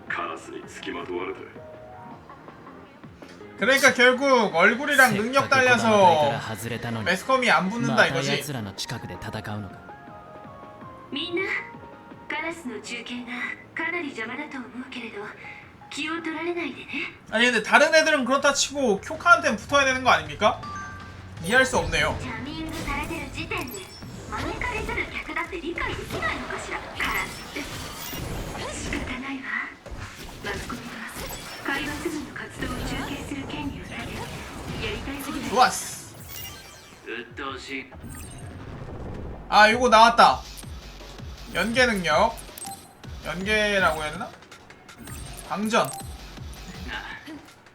カラスにつきまとわれて 그러니까 결국 얼굴이랑 능력 달려서 매스컴이 안 붙는다 이거지. みんなカラスの中継がかなり邪魔だと思うけれど気を取られないでね 아니 근데 다른 애들은 그렇다 치고 쿄카한테는 붙어야 되는 거 아닙니까? 이해할 수 없네요. ジャミングされてる時点で招かれてる客だって理解できないのかしらカラスって仕方ないわマスコミは海抜軍の活動を中継する権利を下げやりたいことで 좋았어. 鬱陶しい 아 요거 나왔다. 연계 능력. 연계라고 해야 되나? 방전.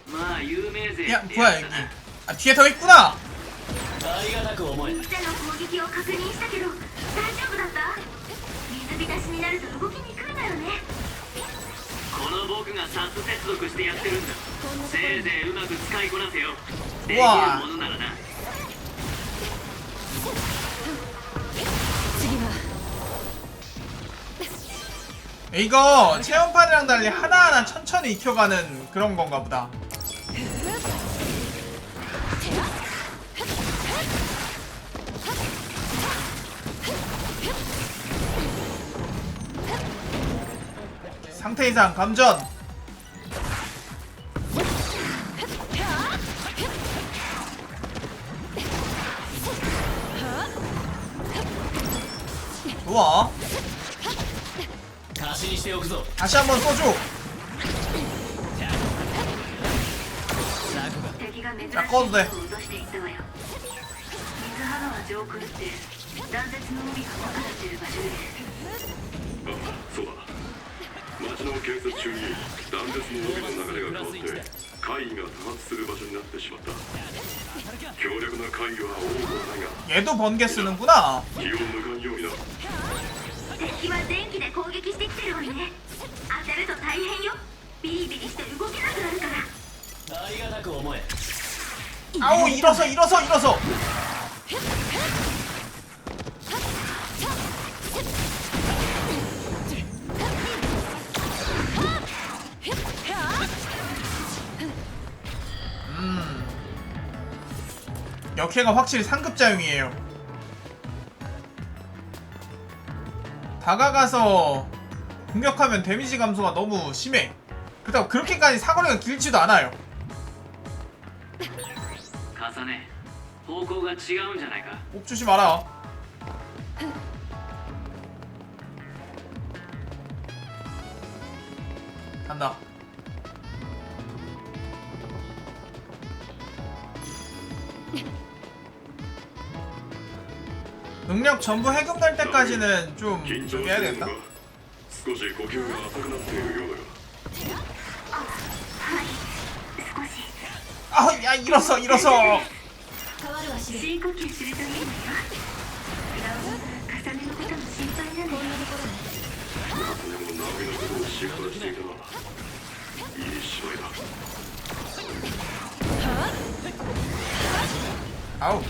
まあ有名勢 야 뭐야 여기. 아 뒤에 더 있구나. ありがたく思えみんなの攻撃を確認したけど大丈夫だった水浸しになると動きにくいんだよねこの僕がサッと接続してやってるんだせいぜいうまく使いこなせよできるうわものならな 이거 체험판이랑 달리 하나하나 천천히 익혀가는 그런 건가 보다. 상태 이상 감전. 좋아. 다시 한번 써줘. 敵が珍しい 자 꺼도 돼. を落としていったわよ水ハ川上空って断絶の帯が分かれてる場所であそうだ町の建設中に断絶の帯の流れが変わって怪異が多発する場所になってしまった強力な怪異は多くはないが 얘도 번개 쓰는구나. 気を抜かんようにな敵は電気で攻撃してきてるわよね当たると大変よビリビリして動けなくなるから ありがたく思え 아우 일어서. 역해가 확실히 상급자용이에요. 다가가서 공격하면 데미지 감소가 너무 심해. 그렇다고 그렇게까지 사거리가 길지도 않아요. 重ね方向が違うんじゃないか 꼭 주지 마라. 간다. 능력 전부 해금될 때까지는 좀 저기 해야 되겠다. 少し呼吸が浅くなっているようだが 아, 야 일어서. 深呼吸するといいのよラウンド重ねのことも心配なのよでもナビのことを心配していたないい芝居だ 아우.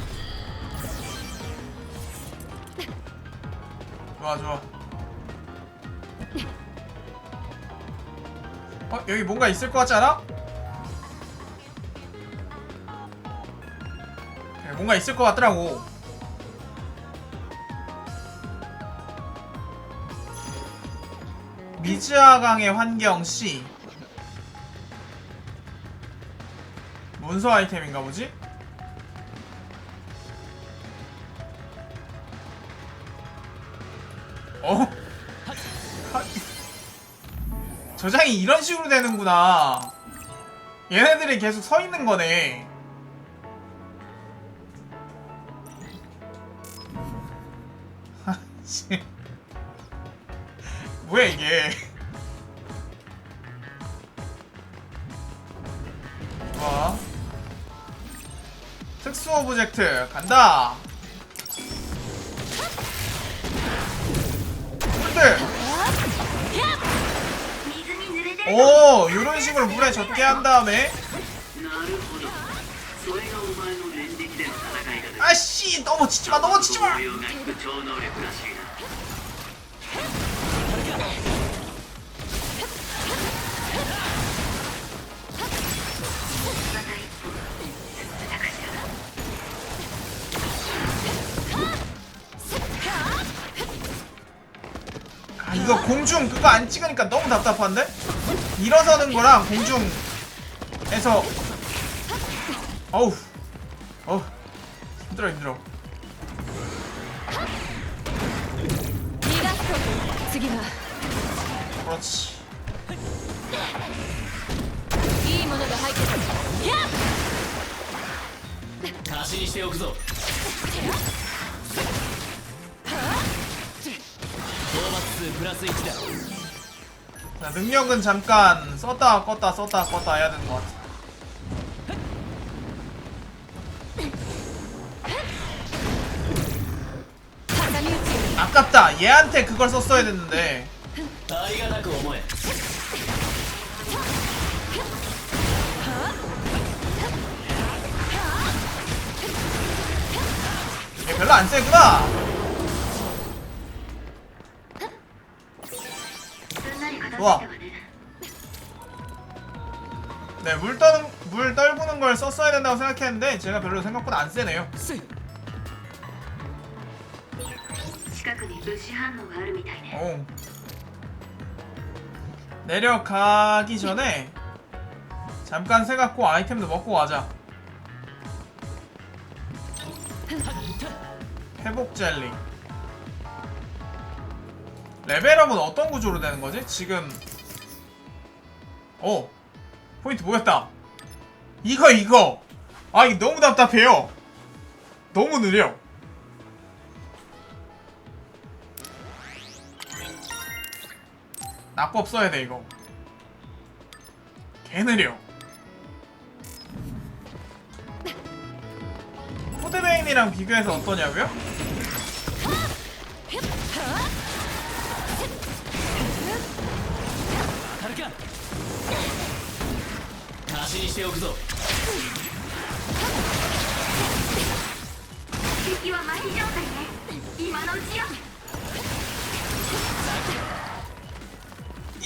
좋아. 여기 뭔가 있을 것 같지 않아? 그래, 뭔가 있을 것 같더라고. 미즈아강의 환경 C. 문서 아이템인가 보지? 저장이 이런 식으로 되는구나. 얘네들이 계속 서 있는 거네. 뭐야 이게? 좋아. 특수 오브젝트 간다. 근데 오 이런 식으로 물에 젖게 한 다음에 아씨 넘어치지마 이거 공중 그거 안 찍으니까 너무 답답한데? 일어서는 거랑 공중에서 어우 힘들어 힘들어. 次は 그렇지. いいものが入ってる。やっ足しにしておくぞ。討伐数プラス1だ。 자, 능력은 잠깐 썼다 껐다 썼다 껐다 해야 되는 것 같아. 아깝다. 얘한테 그걸 썼어야 됐는데. ありがたく思え。 얘 별로 안 세구나. 좋아. 네, 물 떨구는 걸 썼어야 된다고 생각했는데 제가 별로 생각보다 안 세네요. 近くに物資反応があるみたいね。 오. 내려가기 전에 잠깐 새 갖고 아이템도 먹고 가자. 회복 젤리. 레벨업은 어떤 구조로 되는 거지? 지금 포인트 모였다. 이거 아 이거 너무 답답해요. 너무 느려. 낙법 써야 돼 이거. 개 느려. 코드베인이랑 비교해서 어떠냐고요? 가르카. 足しにしておくぞ。敵は麻痺状態ね。今のうちよ。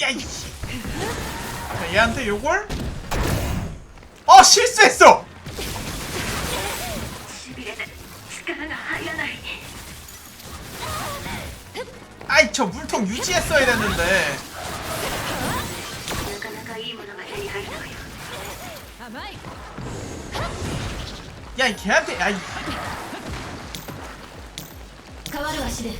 야 이씨. 자, 얘한테 요걸? 실수했어. 아이 저 물통 유지했어야 됐는데. 야 이 걔한테 야 이. 変わる足で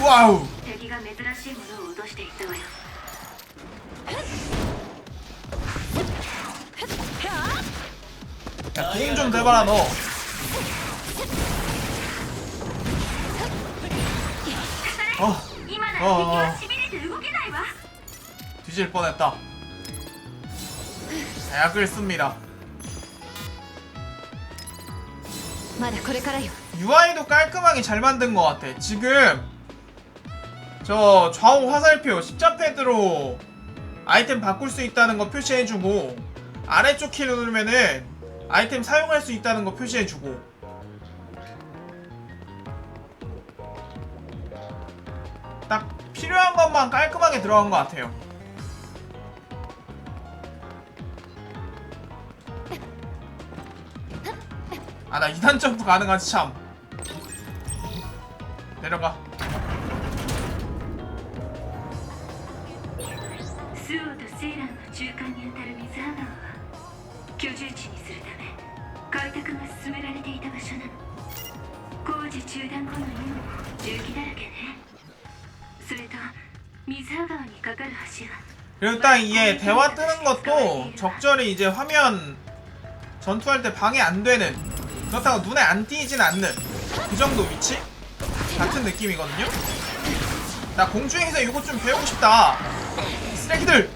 와우. 敵が珍しいものを落としていったわよ。 야, 공 좀 대봐라 너. 뒤질 뻔했다. 약을 씁니다. UI도 깔끔하게 잘 만든 것 같아. 지금 저 좌우 화살표 십자패드로 아이템 바꿀 수 있다는 거 표시해주고 아래쪽 키를 누르면은 아이템 사용할 수 있다는 거 표시해주고 딱 필요한 것만 깔끔하게 들어간 것 같아요. 아 나 2단 점프 가능하지 참. 내려가. スオとセーラーの中間にあたる水波川は居住地にするため開拓が進められていた場所なの。工事中断後の今も重機だらけね。それと水波川に架かる橋は 그리고 딱 이게 대화 뜨는 것도 적절히 이제 화면 전투할 때 방해 안 되는, 그렇다고 눈에 안 띄진 않는 그 정도 위치? 같은 느낌이거든요? 나 공중에서 이거 좀 배우고 싶다. 쓰레기들!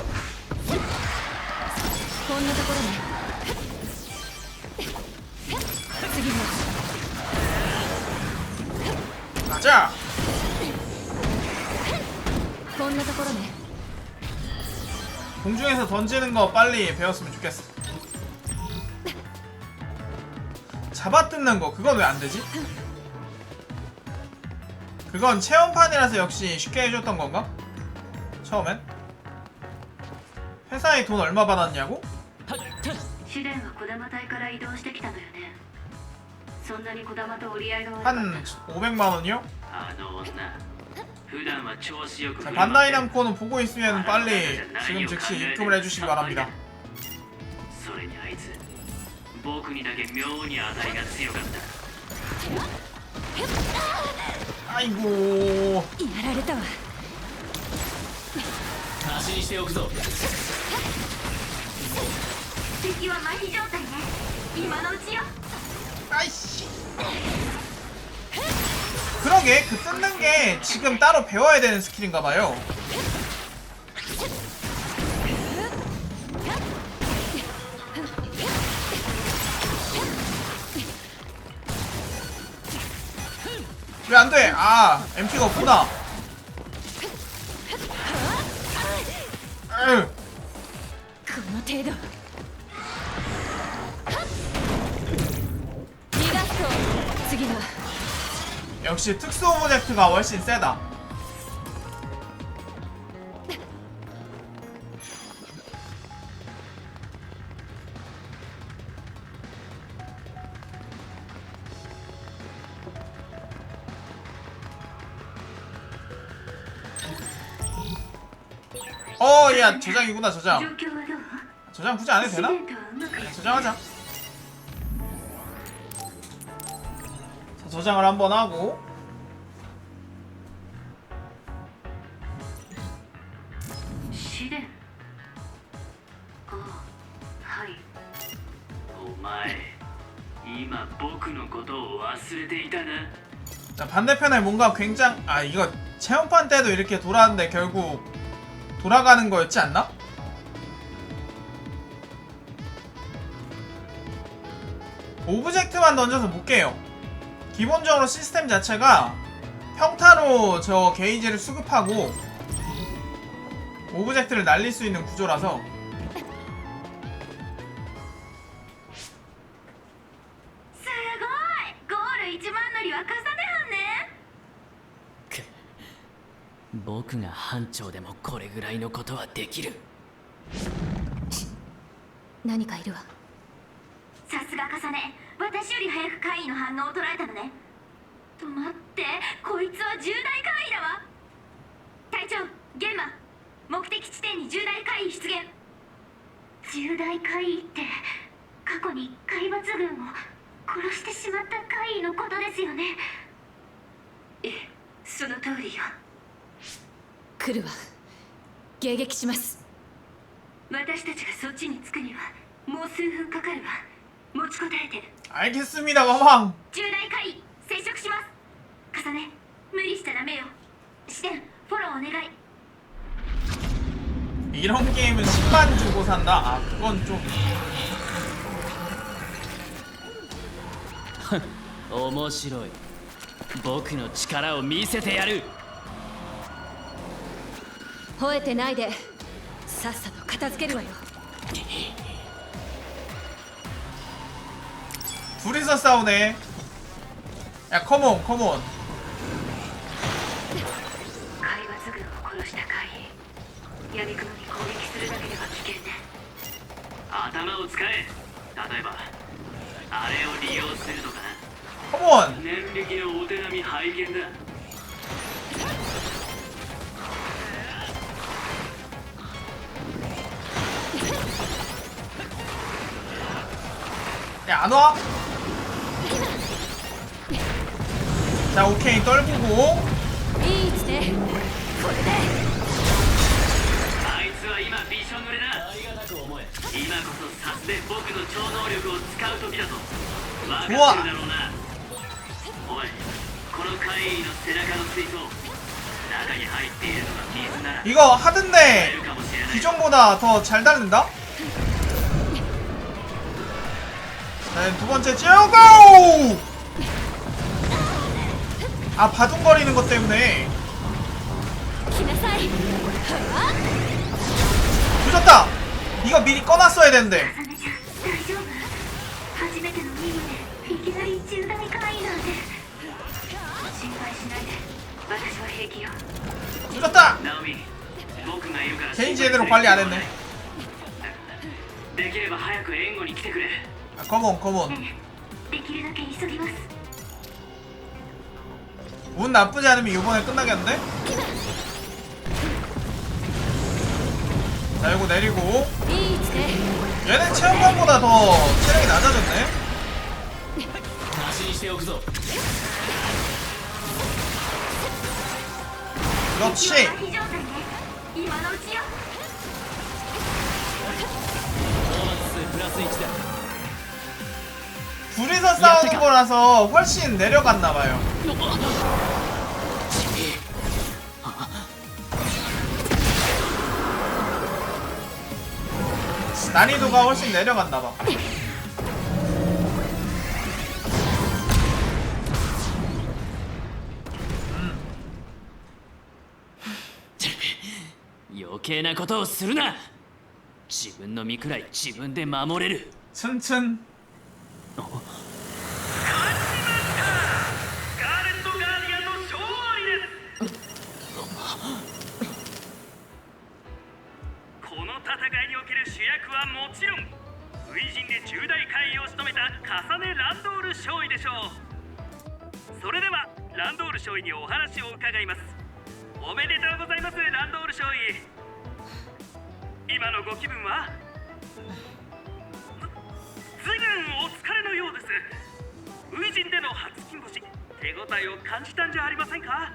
가자! 공중에서 던지는 거 빨리 배웠으면 좋겠어. 잡아뜯는 거 그건 왜 안 되지? 그건 체험판이라서 역시 쉽게 해줬던 건가? 처음엔? 회사에 돈 얼마 받았냐고? 試練は児玉隊から移動してきたのよね。そんなに児玉と折り合いが悪かった。 한 500만원이요? あの女普段は調子よく 자, 반다이 남코는 보고 있으면 빨리 지금 즉시 입금을 해주시기 바랍니다. それにあいつ僕にだけ妙に当たりが強かった。 아이고 やられたわ。足にしておくぞ。敵は麻痺状態ね。今のうちよ。 아이씨. 그러게 그 뜯는 게 지금 따로 배워야 되는 스킬인가봐요. 왜 안돼? 아 MP가 없구나. 에휴. この程度。逃がすと次は 역시 특수 오브젝트가 훨씬 세다. 야 저장이구나. 저장. 状況はどう？ 저장 굳이 안 해도 試 되나? 練とはうまくいって 저장하자. 자, 저장을 한번 하고. 시대. はい。お前今僕のことを忘れていたな。 자, 반대편에 뭔가 이거 체험판 때도 이렇게 돌았는데 결국 돌아가는 거였지 않나? 오브젝트만 던져서 못 깨요. 기본적으로 시스템 자체가 평타로 저 게이지를 수급하고 오브젝트를 날릴 수 있는 구조라서. すごい。ゴール一番乗りは重ねはんね。僕が班長でもこれぐらいのことはできる。何かいるわ。さすが重ね。私より早く怪異の反応を捉えたのね。と待って、こいつは重大怪異だわ。隊長、現場。目的地点に重大怪異出現。重大怪異って過去に海抜軍を殺してしまった怪異のことですよね。ええ、その通りよ。来るわ。迎撃します。私たちがそっちに着くにはもう数分かかるわ。持ちこたえて。 알겠습니다, 마망. 重大怪異接触します。重ね、無理しちゃダメよ。視点フォローお願い。 이런 게임은 10만 주고 산다? 아, 그건 좀. 面白い。僕の力を見せてやる。吠えてないでさっさと片付けるわよ。 둘이서 싸우네. 야, 컴온, 컴온. 海抜軍を殺した怪異。闇雲に攻撃するだけでは危険ね。頭を使え。例えばあれを利用するとかな。 컴온. 念力のお手並み拝見だ。 야, 안 와? 자, 오케이, 떨구고. いいつね。これで。あいつは今びしょ濡れだ。今こそさすで僕の超能力を使う時だと分かってるだろうな。おい、この怪異の背中の水槽中に入っているのが水なら 이거 하던데 기존보다 더 잘 다른다? 네, 두 번째 찌우고! 아, 바둥거리는 것 때문에. 늦었다! 이거 미리 꺼놨어야 되는데. 大丈夫？初めての任務でいきなり重大怪異なんて。心配しないで。私は平気よ。 늦었다! ナオミ、僕がいるから 개인 제대로 관리 안 했네. できれば早く援護に来てくれ。 아, 컴온, 컴온. できるだけ急ぎます。 운 나쁘지 않으면 이번에 끝나겠는데? 자, 이거 내리고. 얘는 체험관보다 더 체력이 낮아졌네. 足にしておくぞ。 그렇지. 今のうちよ。 プラス1だ。 둘이서 싸우는 거라서 훨씬 내려갔나봐요. 난이도가 훨씬 내려갔나봐. 음. 余計なことをするな。自分の身くらい自分で守れる。 튼튼. この戦いにおける主役はもちろん初陣で重大会議を務めたカサネ・ランドール少尉でしょう。それではランドール少尉にお話を伺います。おめでとうございます、ランドール少尉。今のご気分は？ずいぶんお疲れのようです。初陣での初金星、手応えを感じたんじゃありませんか？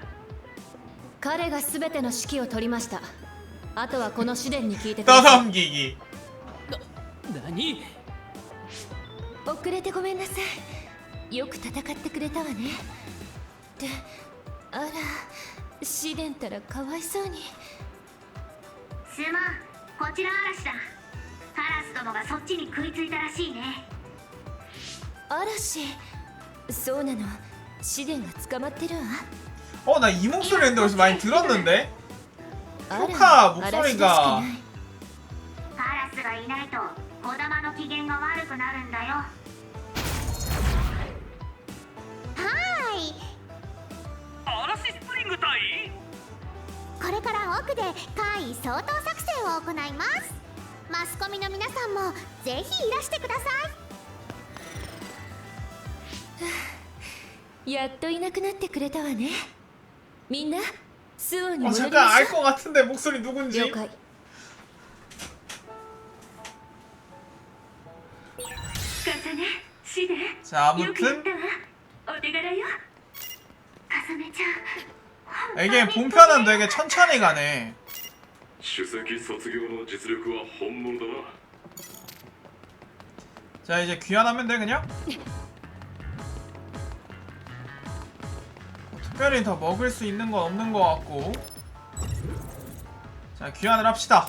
彼が全ての指揮を取りました。あとはこの試練に聞いてください。 떠넘기기. 何？遅れてごめんなさい。よく戦ってくれたわね。ってあら、試練たらかわいそうに。すまん、こちら嵐だ。カラス殿がそっちに食いついたらしいね。嵐、そうなの。試練が捕まってるわ。 나 이 목소리인데 어디서 많이 들었는데? あ 효카 ら、 목소리가 カラスがいないと児玉の機嫌が悪くなるんだよ。はーい。嵐スプリング隊？これから奥で怪異掃討作戦を行います。マスコミの皆さんもぜひいらしてください。やっといなくなってくれたわね。みんなスオに戻りましょう。 잠깐 알 것 같은데 목소리 누군지. 了解。 カサネ、シデン。 자, よくやっ 아무튼 たわ。お手柄よ。カサネちゃん。 이게 본편은 되게 천천히 가네. 首席卒業の実力は本物だな。 자, 이제 귀환하면 돼 그냥? 특별히 더 먹을 수 있는 건 없는 것 같고. 자, 귀환을 합시다.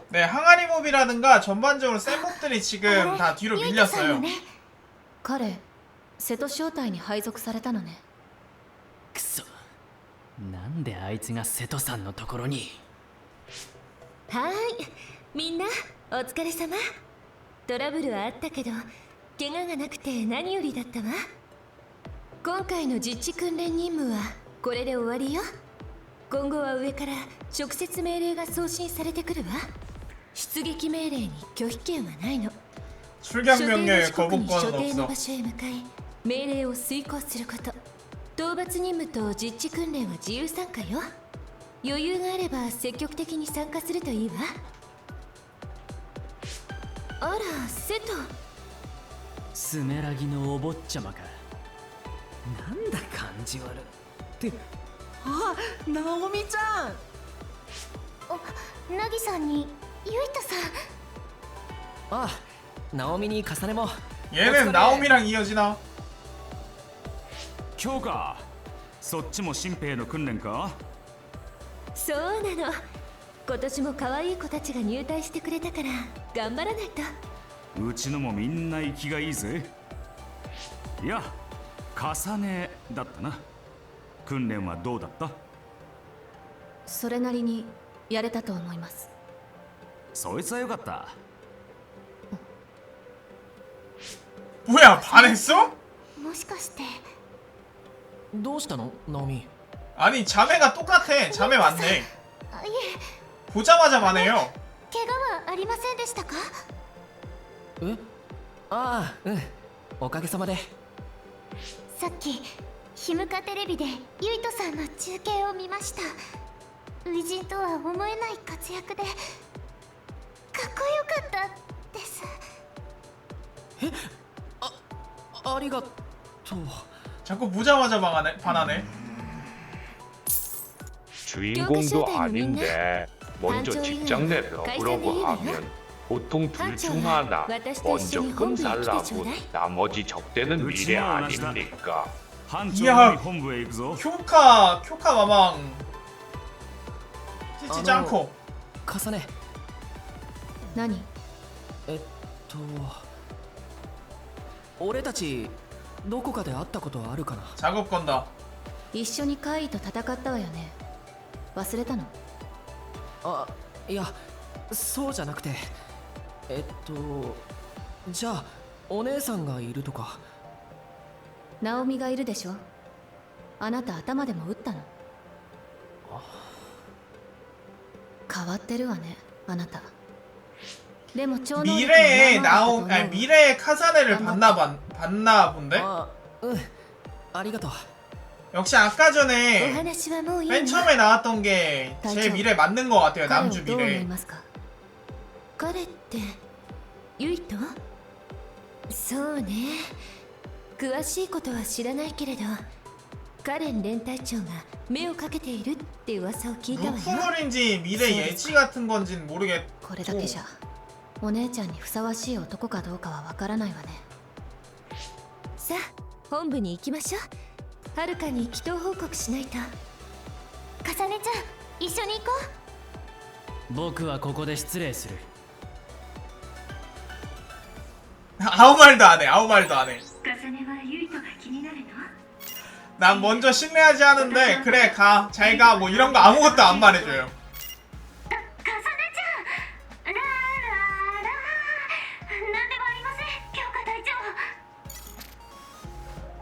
네, 항아리 몹이라든가 전반적으로 센 몹들이 지금 다 뒤로 밀렸어요. 彼、瀬戸小隊に配属されたのね。くそ。なんであいつが瀬戸さんのところに。はーい、みんなお疲れ様。トラブルはあったけど怪我がなくて何よりだったわ。今回の実地訓練任務はこれで終わりよ。今後は上から直接命令が送信されてくるわ。出撃命令に拒否権はないの。 출격 所定の 명령에 時刻に 거부권은 所定の 없어. 場所へ向かい命令を遂行すること。討伐任務と実地訓練は自由参加よ。余裕があれば積極的に参加するといいわ。あら、瀬戸。スメラギのお坊ちゃまか。なんだ感じ悪って。あ、ナオミちゃん。ナギさんにユイトさん。あ、ナオミに重ねも。 얘는 나오미랑 이어지나? 今日か。そっちも新兵の訓練か？そうなの。今年も可愛い子たちが入隊してくれたから頑張らないと。うちのもみんな生きがいいぜ。いや、重ねだったな。訓練はどうだった？それなりにやれたと思います。そいつはよかった。 뭐야 반했어? もしかして。どうしたのナオミ？ 아니 자매가 똑같아. 자매 맞네. あ、いえ、 보자마자 반해요. 怪我はありませんでしたか？え？ああ、うん。おかげさまで。さっきヒムカテレビでユイトさんの中継を見ました。初陣とは思えない活躍でかっこよかったです。え？ありがとう。 자꾸 보자마자 반하네. 주인공도 아닌데 먼저 직장 내 러브라고 하면 보통 둘 중 하나 먼저 끔살나고 나머지 적대는 미래 아닙니까? 이야, 쿄카 마망 찌찌 짱코. 重ね。何？俺たちどこかで会ったことあるかな。 작업 건다. 一緒にカイと戦ったわよね。忘れたの？あ、いや、そうじゃなくて、じゃあお姉さんがいるとか。ナオミがいるでしょ。あなた頭でも打ったの？変わってるわね、あなた。でも超能力 미래에 나오 아니 미래의 카사네를 봤나 본데? 응. ありがとう. 역시 아까 전에 お話はもういいの？ 맨 처음에 나왔던 게 제 미래 맞는 것 같아요. 남주 彼をどう思い 미래. ますか？彼ってユイト？そうね。詳しいことは知らないけれど、カレン連隊長が目をかけているって噂を聞いたわよ。 루프물인지 미래 예지 같은 건지는 모르겠고. これだけじゃお姉ちゃんにふさわしい男かどうかはわからないわね。さあ本部に行きましょう。はるかに祈祷報告しないと。かさねちゃん、一緒に行こう。僕はここで失礼する。 아무 말도 안 해. 아무 말도 안 해. カサネはユイトが気になるの？ 난 먼저 신뢰하지 않은데 그래 가. 잘 가. 뭐 이런 거 아무것도 안 말해줘요. かさねちゃん、ラーラーラー、なんでもありません、強化隊長。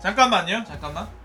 잠깐만요. 잠깐만.